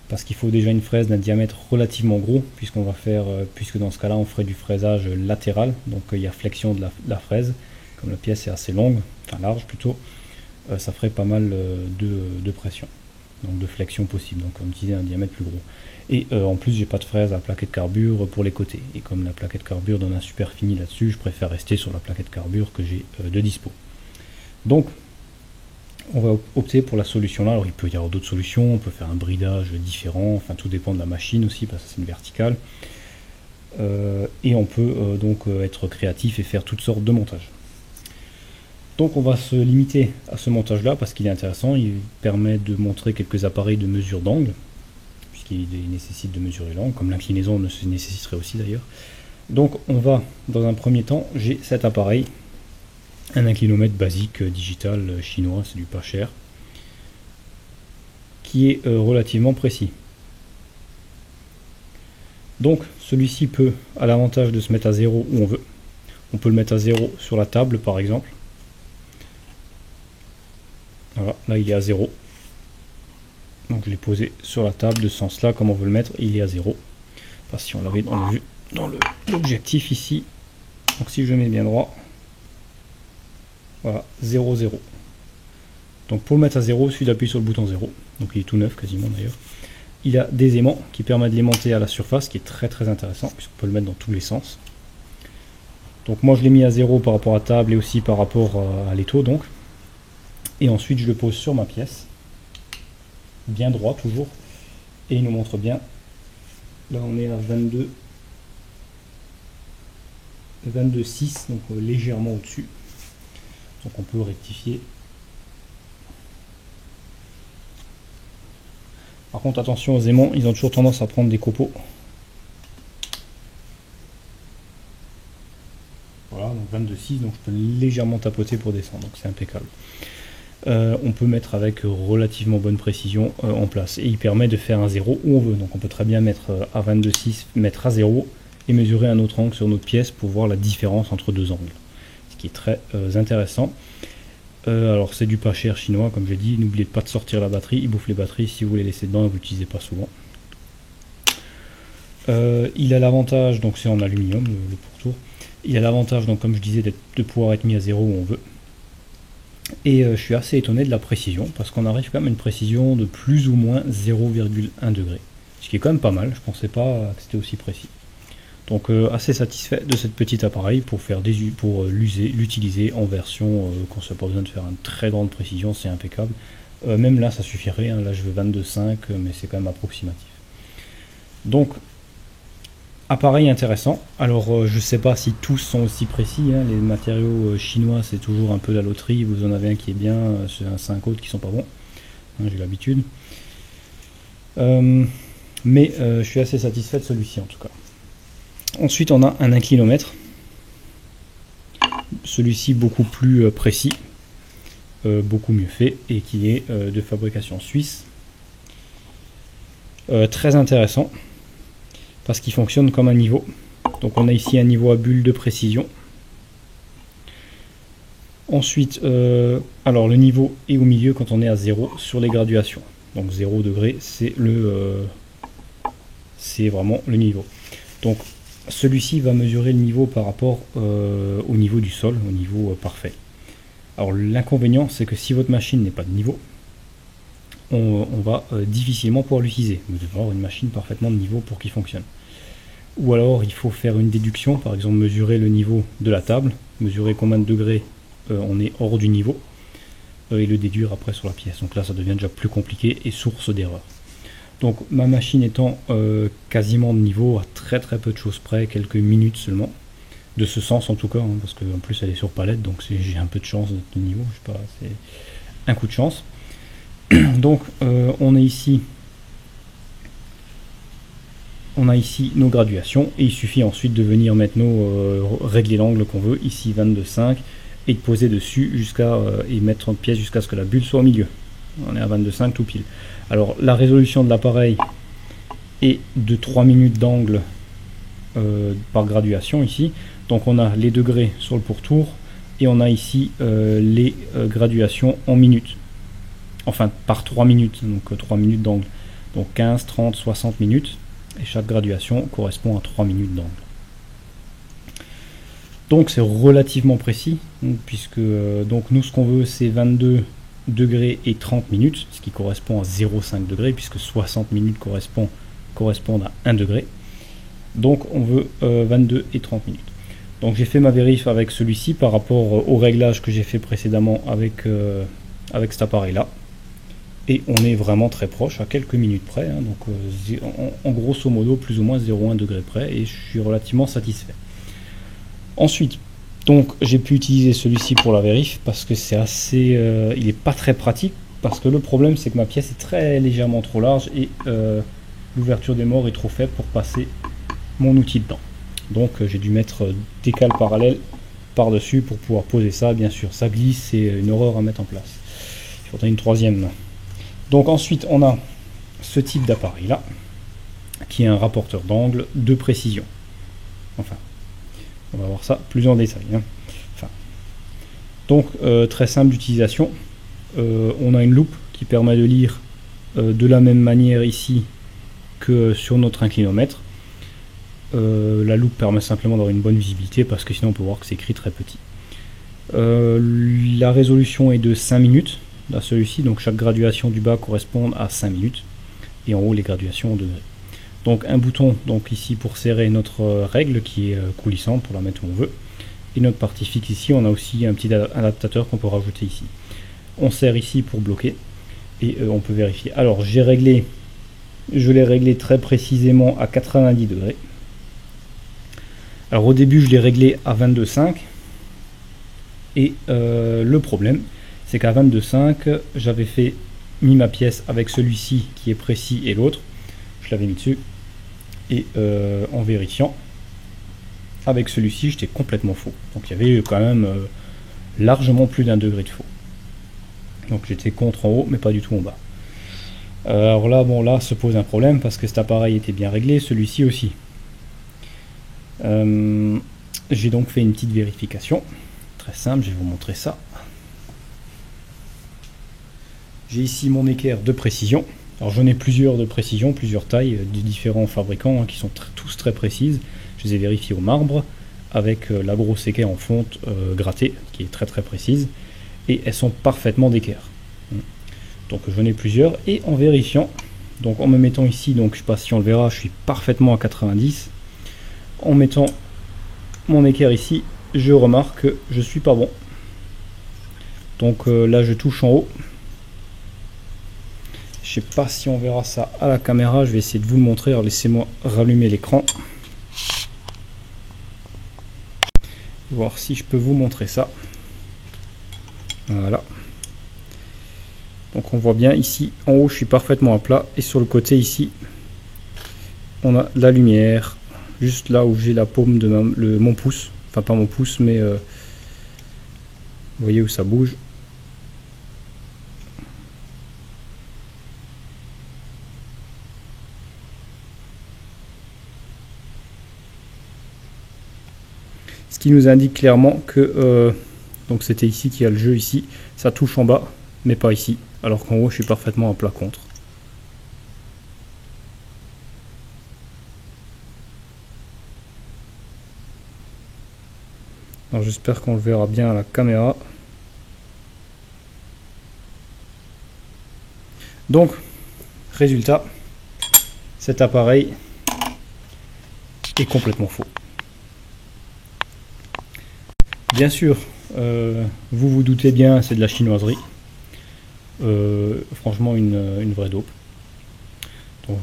Parce qu'il faut déjà une fraise d'un diamètre relativement gros, puisqu'on va faire, puisque dans ce cas-là, on ferait du fraisage latéral. Donc il y a flexion de la fraise. Comme la pièce est assez longue, enfin large plutôt, ça ferait pas mal de pression. Donc de flexion possible. Donc comme je disais, un diamètre plus gros. Et en plus, j'ai pas de fraise à plaquette carbure pour les côtés. Et comme la plaquette carbure donne un super fini là-dessus, je préfère rester sur la plaquette carbure que j'ai de dispo. Donc, on va opter pour la solution là. Alors, il peut y avoir d'autres solutions. On peut faire un bridage différent. Enfin, tout dépend de la machine aussi, parce que c'est une verticale. Et on peut donc être créatif et faire toutes sortes de montages. Donc, on va se limiter à ce montage-là parce qu'il est intéressant. Il permet de montrer quelques appareils de mesure d'angle, puisqu'il nécessite de mesurer l'angle, comme l'inclinaison nécessiterait aussi d'ailleurs. Donc, on va, dans un premier temps, j'ai cet appareil. Un inclinomètre basique digital chinois, c'est du pas cher, qui est relativement précis. Donc celui-ci a l'avantage de se mettre à 0 où on veut. On peut le mettre à 0 sur la table par exemple. Voilà, là il est à 0. Donc je l'ai posé sur la table de ce sens-là, comme on veut le mettre, il est à 0. Parce que si on l'avait dans l'objectif ici, donc si je mets bien droit, voilà, 0, 0. Donc pour le mettre à 0, il suffit d'appuyer sur le bouton 0. Donc il est tout neuf quasiment d'ailleurs. Il a des aimants qui permettent de l'aimanter à la surface, qui est très très intéressant, puisqu'on peut le mettre dans tous les sens. Donc moi je l'ai mis à 0 par rapport à la table et aussi par rapport à l'étau donc. Et ensuite je le pose sur ma pièce, bien droit toujours. Et il nous montre bien, là on est à 22,6, donc légèrement au-dessus. Donc on peut rectifier. Par contre attention aux aimants, ils ont toujours tendance à prendre des copeaux. Voilà, donc 22,6, donc je peux légèrement tapoter pour descendre, donc c'est impeccable. On peut mettre avec relativement bonne précision en place. Et il permet de faire un 0 où on veut. Donc on peut très bien mettre à 22,6, mettre à 0 et mesurer un autre angle sur notre pièce pour voir la différence entre deux angles. Qui est très intéressant. Alors c'est du pas cher chinois comme j'ai dit, n'oubliez pas de sortir la batterie, il bouffe les batteries, si vous les laissez dedans, vous l'utilisez pas souvent. Il a l'avantage, donc c'est en aluminium le pourtour, il a l'avantage donc comme je disais de pouvoir être mis à 0 où on veut. Et je suis assez étonné de la précision, parce qu'on arrive quand même à une précision de plus ou moins 0,1 degré. Ce qui est quand même pas mal, je pensais pas que c'était aussi précis. Donc assez satisfait de cet petit appareil pour l'utiliser en version qu'on n'a pas besoin de faire une très grande précision, c'est impeccable. Même là ça suffirait, hein, là je veux 22,5 mais c'est quand même approximatif. Donc appareil intéressant. Alors je sais pas si tous sont aussi précis, hein. Les matériaux chinois c'est toujours un peu la loterie, vous en avez un qui est bien, c'est un 5 autres qui sont pas bons, hein, j'ai l'habitude. Mais je suis assez satisfait de celui-ci en tout cas. Ensuite on a un inclinomètre, celui-ci beaucoup plus précis, beaucoup mieux fait et qui est de fabrication suisse. Très intéressant parce qu'il fonctionne comme un niveau. Donc on a ici un niveau à bulle de précision. Ensuite, alors le niveau est au milieu quand on est à 0 sur les graduations. Donc 0 degré c'est vraiment le niveau. Donc celui-ci va mesurer le niveau par rapport au niveau du sol, au niveau parfait. Alors l'inconvénient c'est que si votre machine n'est pas de niveau, on va difficilement pouvoir l'utiliser. Vous devez avoir une machine parfaitement de niveau pour qu'il fonctionne. Ou alors il faut faire une déduction, par exemple mesurer le niveau de la table, mesurer combien de degrés on est hors du niveau, et le déduire après sur la pièce. Donc là ça devient déjà plus compliqué et source d'erreur. Donc ma machine étant quasiment de niveau, à très peu de choses près, quelques minutes seulement, de ce sens en tout cas, hein, parce qu'en plus elle est sur palette, donc j'ai un peu de chance d'être de niveau, je sais pas, c'est un coup de chance. Donc on a ici nos graduations et il suffit ensuite de venir mettre régler l'angle qu'on veut, ici 22,5, et de poser dessus et mettre en pièce jusqu'à ce que la bulle soit au milieu. On est à 22,5 tout pile. Alors la résolution de l'appareil est de 3 minutes d'angle par graduation ici. Donc on a les degrés sur le pourtour et on a ici les graduations en minutes. enfin par 3 minutes, donc 3 minutes d'angle. Donc 15, 30, 60 minutes, et chaque graduation correspond à 3 minutes d'angle. Donc c'est relativement précis, puisque donc nous ce qu'on veut c'est 22 degrés et 30 minutes, ce qui correspond à 0,5 degrés, puisque 60 minutes correspondent à 1 degré. Donc on veut 22 et 30 minutes. Donc j'ai fait ma vérif avec celui-ci par rapport au réglage que j'ai fait précédemment avec cet appareil là. Et on est vraiment très proche, à quelques minutes près, hein, donc en grosso modo plus ou moins 0,1 degré près, et je suis relativement satisfait. Ensuite, donc j'ai pu utiliser celui-ci pour la vérif parce que c'est assez, il n'est pas très pratique, parce que le problème c'est que ma pièce est très légèrement trop large et l'ouverture des morts est trop faible pour passer mon outil dedans. Donc j'ai dû mettre des cales parallèles par-dessus pour pouvoir poser ça. Bien sûr, ça glisse, c'est une horreur à mettre en place. Il faudrait une troisième main. Donc ensuite, on a ce type d'appareil là, qui est un rapporteur d'angle de précision. Enfin, on va voir ça plus en détail. Hein. Enfin, donc très simple d'utilisation. On a une loupe qui permet de lire de la même manière ici que sur notre inclinomètre. La loupe permet simplement d'avoir une bonne visibilité parce que sinon on peut voir que c'est écrit très petit. La résolution est de 5 minutes, là celui-ci, donc chaque graduation du bas correspond à 5 minutes et en haut les graduations en degrés. Donc un bouton donc ici pour serrer notre règle qui est coulissante pour la mettre où on veut, et notre partie fixe ici, on a aussi un petit adaptateur qu'on peut rajouter ici. On serre ici pour bloquer et on peut vérifier. Alors je l'ai réglé très précisément à 90 degrés. Alors au début je l'ai réglé à 22,5 et le problème c'est qu'à 22,5 j'avais mis ma pièce avec celui-ci qui est précis et l'autre, je l'avais mis dessus et en vérifiant avec celui-ci j'étais complètement faux. Donc il y avait quand même largement plus d'1 degré de faux. Donc j'étais contre en haut mais pas du tout en bas. Alors là bon là se pose un problème parce que cet appareil était bien réglé, celui-ci aussi. J'ai donc fait une petite vérification très simple, je vais vous montrer ça. J'ai ici mon équerre de précision. Alors j'en ai plusieurs de précision, plusieurs tailles de différents fabricants qui sont tous très précises. Je les ai vérifiées au marbre avec la grosse équerre en fonte grattée qui est très précise et elles sont parfaitement d'équerre. Donc j'en ai plusieurs et en vérifiant, donc en me mettant ici, donc je sais pas si on le verra, je suis parfaitement à 90. En mettant mon équerre ici, je remarque que je suis pas bon. Donc là je touche en haut. Je sais pas si on verra ça à la caméra, je vais essayer de vous le montrer. Alors laissez-moi rallumer l'écran. Voir si je peux vous montrer ça. Voilà. Donc on voit bien ici, en haut je suis parfaitement à plat et sur le côté ici, on a de la lumière. Juste là où j'ai la paume de mon pouce, enfin pas mon pouce mais vous voyez où ça bouge. Ce qui nous indique clairement que donc c'était ici qu'il y a le jeu ici, ça touche en bas mais pas ici, alors qu'en haut je suis parfaitement à plat contre. Alors j'espère qu'on le verra bien à la caméra. Donc, résultat, cet appareil est complètement faux. Bien sûr, vous vous doutez bien, c'est de la chinoiserie. Franchement, une vraie dope. Donc,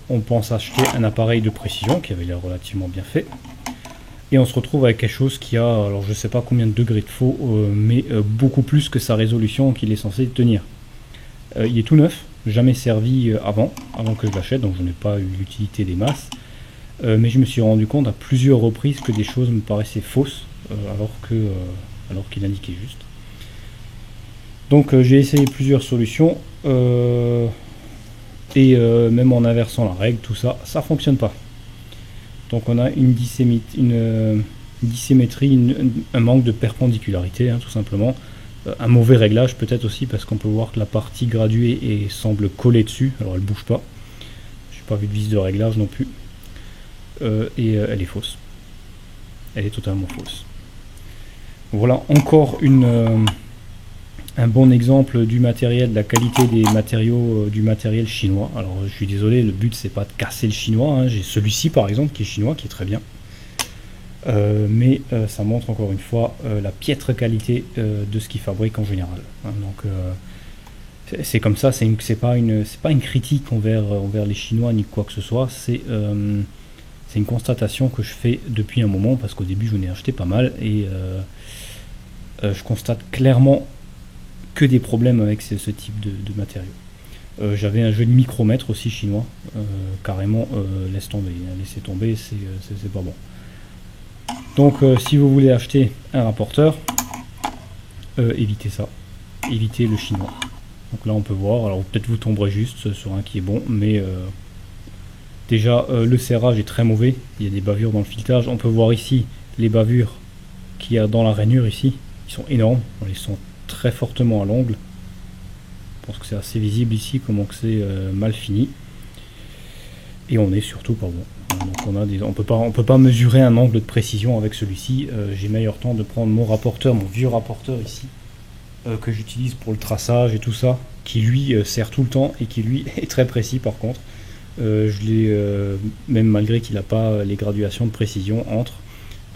on pense acheter un appareil de précision qui avait l'air relativement bien fait. Et on se retrouve avec quelque chose qui a, alors je sais pas combien de degrés de faux, mais beaucoup plus que sa résolution qu'il est censé tenir. Il est tout neuf, jamais servi avant que je l'achète, donc je n'ai pas eu l'utilité des masses. Mais je me suis rendu compte à plusieurs reprises que des choses me paraissaient fausses, alors qu'il indiquait juste. Donc j'ai essayé plusieurs solutions, et même en inversant la règle, tout ça, ça fonctionne pas. Donc on a une dissymétrie, un manque de perpendicularité, hein, tout simplement. Un mauvais réglage peut-être aussi, parce qu'on peut voir que la partie graduée semble coller dessus, alors elle bouge pas. Je n'ai pas vu de vis de réglage non plus. Elle est fausse. Elle est totalement fausse. Voilà encore un bon exemple du matériel, de la qualité des matériaux du matériel chinois. Alors je suis désolé, le but c'est pas de casser le chinois, hein. J'ai celui-ci par exemple qui est chinois, qui est très bien. Mais ça montre encore une fois la piètre qualité de ce qu'ils fabriquent en général, hein. Donc c'est comme ça, c'est pas une critique envers les Chinois ni quoi que ce soit, c'est une constatation que je fais depuis un moment, parce qu'au début j'en ai acheté pas mal et je constate clairement que des problèmes avec ce type de matériaux. J'avais un joli micromètre aussi chinois, carrément laissez tomber, c'est pas bon. Donc si vous voulez acheter un rapporteur, évitez ça, évitez le chinois. Donc là on peut voir, alors peut-être vous tomberez juste sur un qui est bon, mais déjà le serrage est très mauvais, il y a des bavures dans le filetage. On peut voir ici les bavures qu'il y a dans la rainure ici, qui sont énormes, elles sont très fortement à l'angle. Je pense que c'est assez visible ici comment que c'est mal fini. Et on est surtout pas bon. Donc on peut pas mesurer un angle de précision avec celui-ci. J'ai meilleur temps de prendre mon vieux rapporteur ici, que j'utilise pour le traçage et tout ça, qui lui sert tout le temps et qui lui est très précis par contre. Je l'ai même malgré qu'il n'a pas les graduations de précision entre,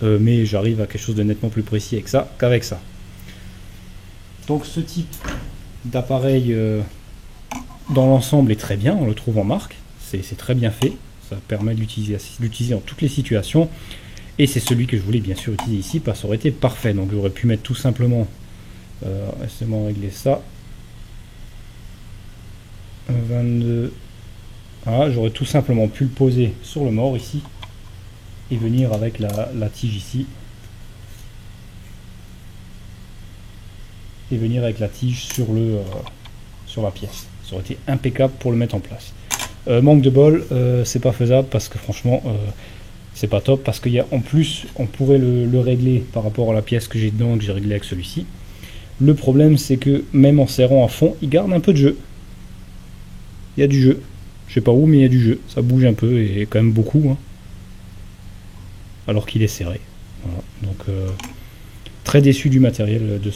mais j'arrive à quelque chose de nettement plus précis avec ça qu'avec ça. Donc ce type d'appareil dans l'ensemble est très bien, on le trouve en marque, c'est très bien fait, ça permet de l'utiliser dans toutes les situations, et c'est celui que je voulais bien sûr utiliser ici, parce que ça aurait été parfait. Donc j'aurais pu mettre tout simplement, laissez-moi régler ça, 22, voilà, j'aurais tout simplement pu le poser sur le mort ici, et venir avec la tige ici, et venir avec la tige sur la pièce. Ça aurait été impeccable pour le mettre en place. Manque de bol, c'est pas faisable parce que franchement c'est pas top, parce qu'il y a en plus on pourrait le régler par rapport à la pièce que j'ai dedans, que j'ai réglé avec celui-ci. Le problème c'est que même en serrant à fond, il garde un peu de jeu. Il y a du jeu. Je sais pas où, mais il y a du jeu. Ça bouge un peu et quand même beaucoup, hein. Alors qu'il est serré. Voilà. Donc très déçu du matériel de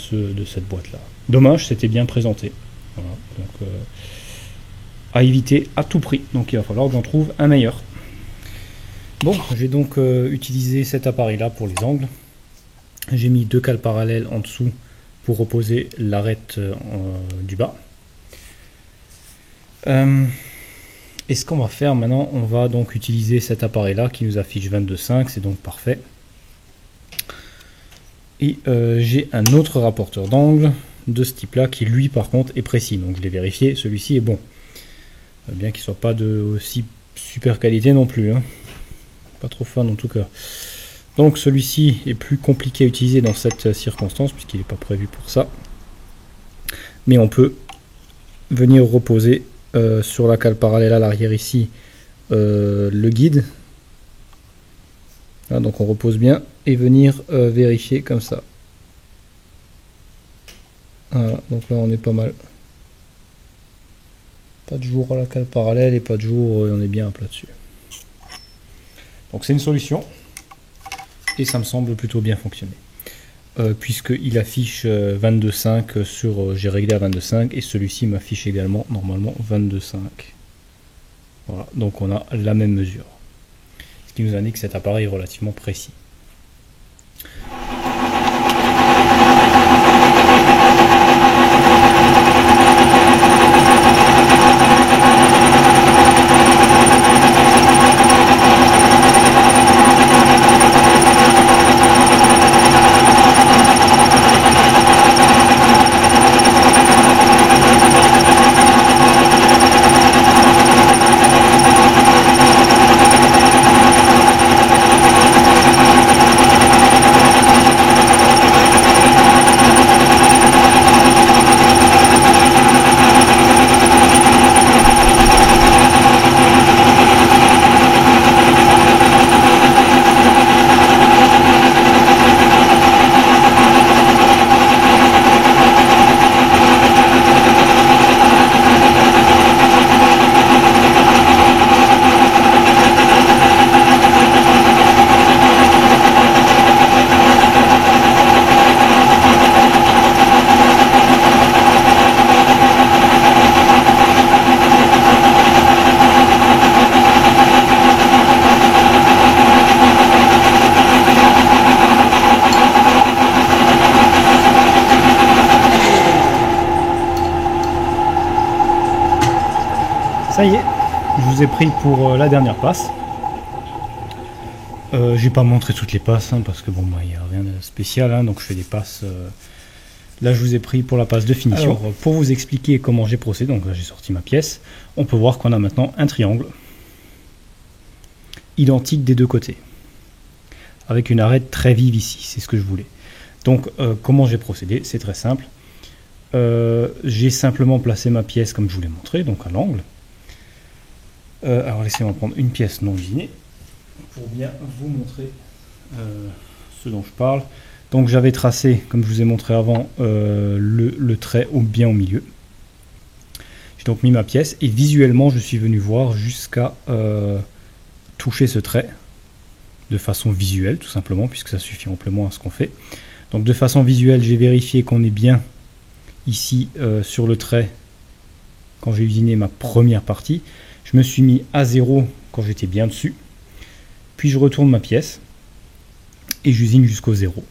cette boîte là. Dommage, c'était bien présenté. Voilà. Donc à éviter à tout prix. Donc il va falloir que j'en trouve un meilleur. Bon, j'ai donc utilisé cet appareil là pour les angles. J'ai mis 2 cales parallèles en dessous pour reposer l'arête du bas. Et ce qu'on va faire maintenant, on va donc utiliser cet appareil là qui nous affiche 22,5, c'est donc parfait. Et j'ai un autre rapporteur d'angle de ce type là qui lui par contre est précis, donc je l'ai vérifié, celui-ci est bon. Bien qu'il soit pas de aussi super qualité non plus, hein. Pas trop fan en tout cas. Donc celui-ci est plus compliqué à utiliser dans cette circonstance puisqu'il n'est pas prévu pour ça. Mais on peut venir reposer sur la cale parallèle à l'arrière ici le guide. Là, donc on repose bien et venir vérifier comme ça. Voilà, donc là on est pas mal. Pas de jour à la cale parallèle et pas de jour, on est bien à plat dessus. Donc c'est une solution et ça me semble plutôt bien fonctionner. Puisqu'il affiche 22,5 sur, j'ai réglé à 22,5 et celui-ci m'affiche également normalement 22,5. Voilà, donc on a la même mesure. Ce qui nous indique que cet appareil est relativement précis. Ça y est, je vous ai pris pour la dernière passe. J'ai pas montré toutes les passes hein, parce que bon, il n'y a rien de spécial, hein, donc je fais des passes. Là, je vous ai pris pour la passe de finition. Alors, pour vous expliquer comment j'ai procédé, donc là j'ai sorti ma pièce, on peut voir qu'on a maintenant un triangle identique des deux côtés, avec une arête très vive ici, c'est ce que je voulais. Donc, comment j'ai procédé? C'est très simple. J'ai simplement placé ma pièce comme je vous l'ai montré, donc à l'angle. Alors, laissez-moi prendre une pièce non usinée pour bien vous montrer ce dont je parle. Donc j'avais tracé, comme je vous ai montré avant, le trait bien au milieu. J'ai donc mis ma pièce et visuellement je suis venu voir jusqu'à toucher ce trait de façon visuelle tout simplement, puisque ça suffit amplement à ce qu'on fait. Donc de façon visuelle, j'ai vérifié qu'on est bien ici sur le trait quand j'ai usiné ma première partie. Je me suis mis à 0 quand j'étais bien dessus. Puis je retourne ma pièce et j'usine jusqu'au 0.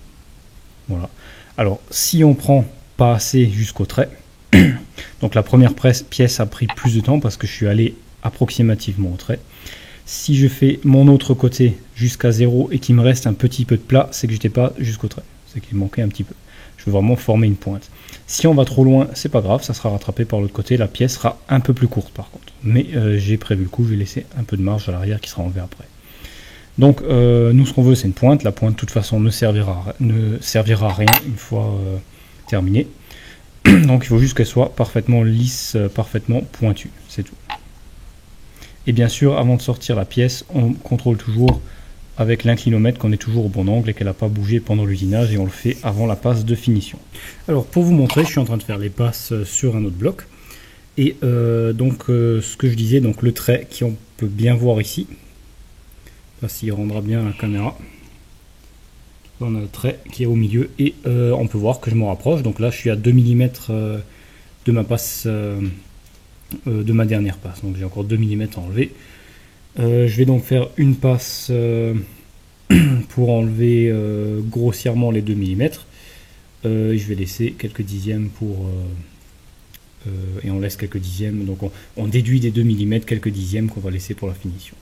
Voilà. Alors, si on prend pas assez jusqu'au trait, donc la première pièce a pris plus de temps parce que je suis allé approximativement au trait. Si je fais mon autre côté jusqu'à 0 et qu'il me reste un petit peu de plat, c'est que j'étais pas jusqu'au trait. C'est qu'il manquait un petit peu. Je veux vraiment former une pointe. Si on va trop loin, c'est pas grave, ça sera rattrapé par l'autre côté. La pièce sera un peu plus courte par contre. Mais j'ai prévu le coup, je vais laisser un peu de marge à l'arrière qui sera enlevé après. Donc nous ce qu'on veut c'est une pointe, la pointe de toute façon ne servira à rien une fois terminée. Donc il faut juste qu'elle soit parfaitement lisse, parfaitement pointue, c'est tout. Et bien sûr avant de sortir la pièce, on contrôle toujours avec l'inclinomètre qu'on est toujours au bon angle et qu'elle n'a pas bougé pendant l'usinage et on le fait avant la passe de finition. Alors pour vous montrer, je suis en train de faire les passes sur un autre bloc. Et ce que je disais, donc le trait qu'on peut bien voir ici. S'il rendra bien à la caméra. On a le trait qui est au milieu et on peut voir que je m'en rapproche. Donc là je suis à 2 mm de ma passe, de ma dernière passe. Donc j'ai encore 2 mm à enlever. Je vais donc faire une passe pour enlever grossièrement les 2 mm. Je vais laisser quelques dixièmes pour... et on laisse quelques dixièmes. Donc on déduit des 2 mm quelques dixièmes qu'on va laisser pour la finition.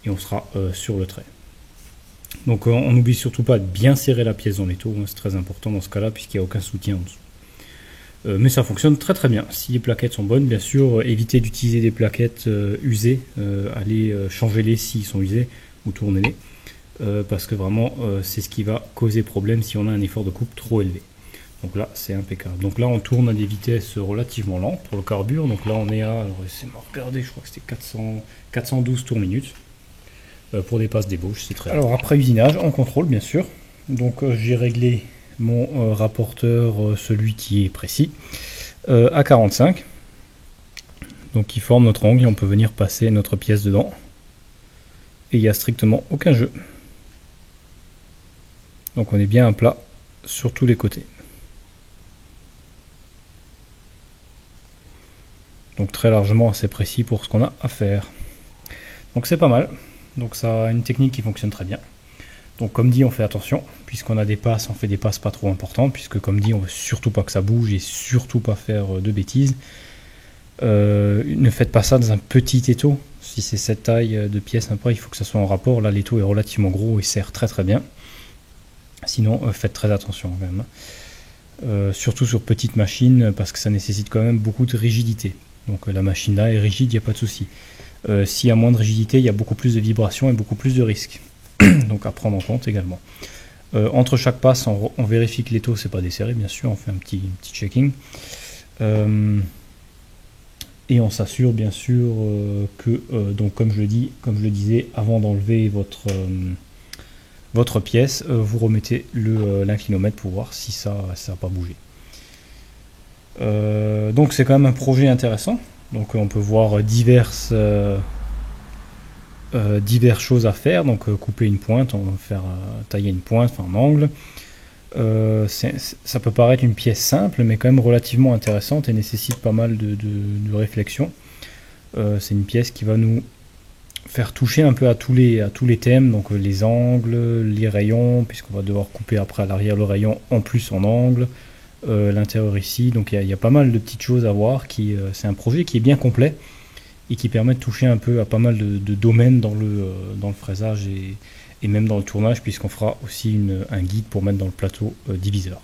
Et on sera sur le trait. Donc on n'oublie surtout pas de bien serrer la pièce dans l'étau, hein, c'est très important dans ce cas là puisqu'il n'y a aucun soutien en dessous. Mais ça fonctionne très très bien. Si les plaquettes sont bonnes, bien sûr, évitez d'utiliser des plaquettes usées, allez changer-les s'ils sont usés ou tournez-les, parce que vraiment c'est ce qui va causer problème si on a un effort de coupe trop élevé. Donc là c'est impeccable. Donc là on tourne à des vitesses relativement lentes pour le carbure. Donc là on est à, alors laissez-moi regarder, je crois que c'était 412 tours minutes. Pour des passes d'ébauche, c'est très... Alors après usinage, on contrôle bien sûr. Donc j'ai réglé mon rapporteur, celui qui est précis, à 45. Donc il forme notre angle et on peut venir passer notre pièce dedans. Et il n'y a strictement aucun jeu. Donc on est bien à plat sur tous les côtés. Donc très largement assez précis pour ce qu'on a à faire. Donc c'est pas mal. Donc ça a une technique qui fonctionne très bien. Donc comme dit, on fait attention, puisqu'on a des passes, on fait des passes pas trop importantes, puisque comme dit, on veut surtout pas que ça bouge et surtout pas faire de bêtises. Ne faites pas ça dans un petit étau. Si c'est cette taille de pièce, après il faut que ça soit en rapport. Là l'étau est relativement gros et sert très très bien. Sinon faites très attention quand même. Surtout sur petite machine, parce que ça nécessite quand même beaucoup de rigidité. Donc la machine là est rigide, il n'y a pas de souci. S'il y a moins de rigidité, il y a beaucoup plus de vibrations et beaucoup plus de risques. Donc à prendre en compte également. Entre chaque passe, on vérifie que l'étau c'est pas desserré, bien sûr, on fait un petit checking. Et on s'assure bien sûr que, donc comme je le disais, avant d'enlever votre pièce, vous remettez l'inclinomètre pour voir si ça n'a pas bougé. Donc c'est quand même un projet intéressant. Donc on peut voir diverses choses à faire. Donc couper une pointe, on va faire tailler une pointe, enfin un angle. Ça peut paraître une pièce simple, mais quand même relativement intéressante et nécessite pas mal de réflexion. C'est une pièce qui va nous faire toucher un peu à tous les thèmes, donc les angles, les rayons, puisqu'on va devoir couper après à l'arrière le rayon en plus en angle. L'intérieur ici, donc il y a pas mal de petites choses à voir. C'est un projet qui est bien complet et qui permet de toucher un peu à pas mal de domaines dans le fraisage et même dans le tournage, puisqu'on fera aussi un guide pour mettre dans le plateau diviseur.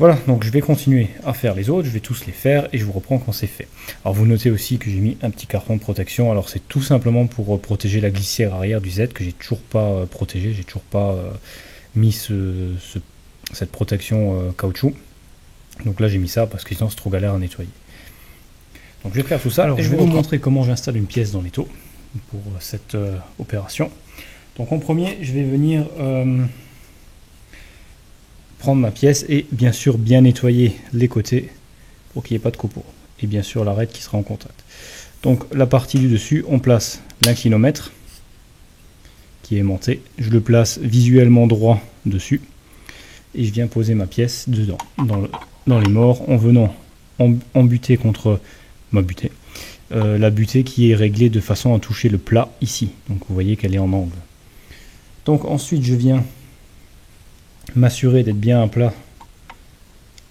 Voilà, donc je vais continuer à faire les autres, je vais tous les faire et je vous reprends quand c'est fait. Alors vous notez aussi que j'ai mis un petit carton de protection, alors c'est tout simplement pour protéger la glissière arrière du Z que j'ai toujours pas protégé, j'ai toujours pas mis cette protection caoutchouc. Donc là j'ai mis ça parce que sinon c'est trop galère à nettoyer. Donc je vais faire tout ça, alors, et je vais vous montrer comment j'installe une pièce dans l'étau pour cette opération. Donc en premier, je vais venir prendre ma pièce et bien sûr bien nettoyer les côtés pour qu'il n'y ait pas de copeaux. Et bien sûr l'arête qui sera en contact. Donc la partie du dessus, on place l'inclinomètre qui est aimanté. Je le place visuellement droit dessus. Et je viens poser ma pièce dedans, dans les morts, en venant embuter contre ma butée. La butée qui est réglée de façon à toucher le plat ici. Donc vous voyez qu'elle est en angle. Donc ensuite je viens m'assurer d'être bien à plat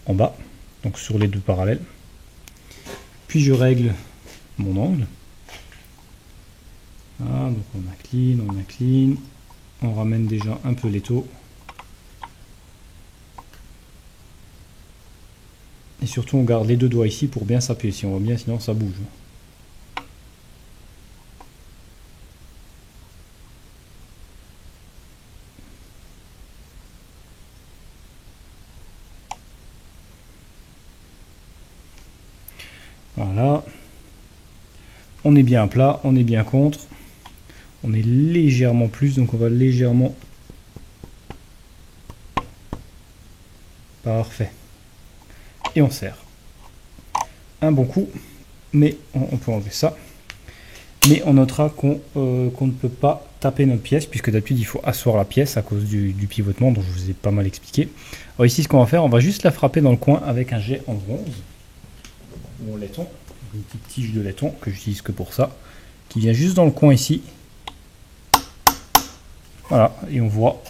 en bas, donc sur les deux parallèles. Puis je règle mon angle. Voilà, donc on incline, on ramène déjà un peu l'étau. Et surtout on garde les deux doigts ici pour bien s'appuyer, si on voit bien, sinon ça bouge. Voilà. On est bien à plat, on est bien contre. On est légèrement plus, donc on va légèrement... Parfait. Et on serre. Un bon coup, mais on peut enlever ça. Mais on notera qu'on ne peut pas taper notre pièce, puisque d'habitude il faut asseoir la pièce à cause du pivotement dont je vous ai pas mal expliqué. Alors ici ce qu'on va faire, on va juste la frapper dans le coin avec un jet en bronze, ou en laiton, une petite tige de laiton que j'utilise que pour ça, qui vient juste dans le coin ici. Voilà, et on voit...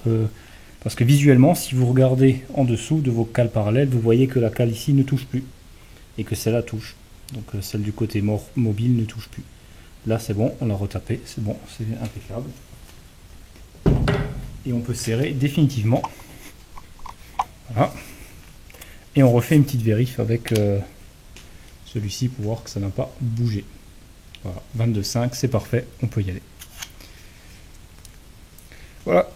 parce que visuellement, si vous regardez en dessous de vos cales parallèles, vous voyez que la cale ici ne touche plus. Et que celle-là touche. Donc celle du côté mobile ne touche plus. Là c'est bon, on l'a retapé, c'est bon, c'est impeccable. Et on peut serrer définitivement. Voilà. Et on refait une petite vérif avec celui-ci pour voir que ça n'a pas bougé. Voilà, 22,5, c'est parfait, on peut y aller. Voilà.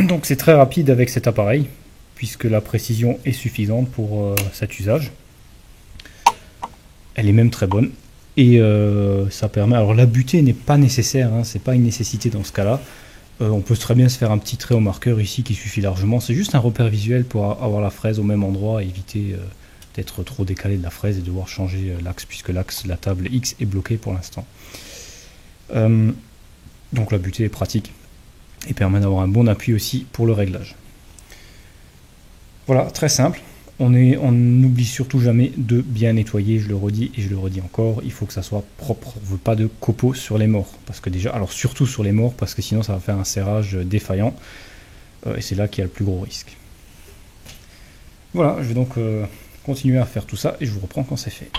Donc c'est très rapide avec cet appareil, puisque la précision est suffisante pour cet usage. Elle est même très bonne. Et ça permet... Alors la butée n'est pas nécessaire, hein, c'est pas une nécessité dans ce cas-là. On peut très bien se faire un petit trait au marqueur ici qui suffit largement. C'est juste un repère visuel pour avoir la fraise au même endroit et éviter d'être trop décalé de la fraise et devoir changer l'axe, puisque l'axe, la table X est bloquée pour l'instant. Donc la butée est pratique. Et permet d'avoir un bon appui aussi pour le réglage. Voilà, très simple. On n'oublie surtout jamais de bien nettoyer, je le redis et je le redis encore, il faut que ça soit propre. On ne veut pas de copeaux sur les morts, parce que déjà, alors surtout sur les morts, parce que sinon ça va faire un serrage défaillant, et c'est là qu'il y a le plus gros risque. Voilà, je vais donc continuer à faire tout ça et je vous reprends quand c'est fait.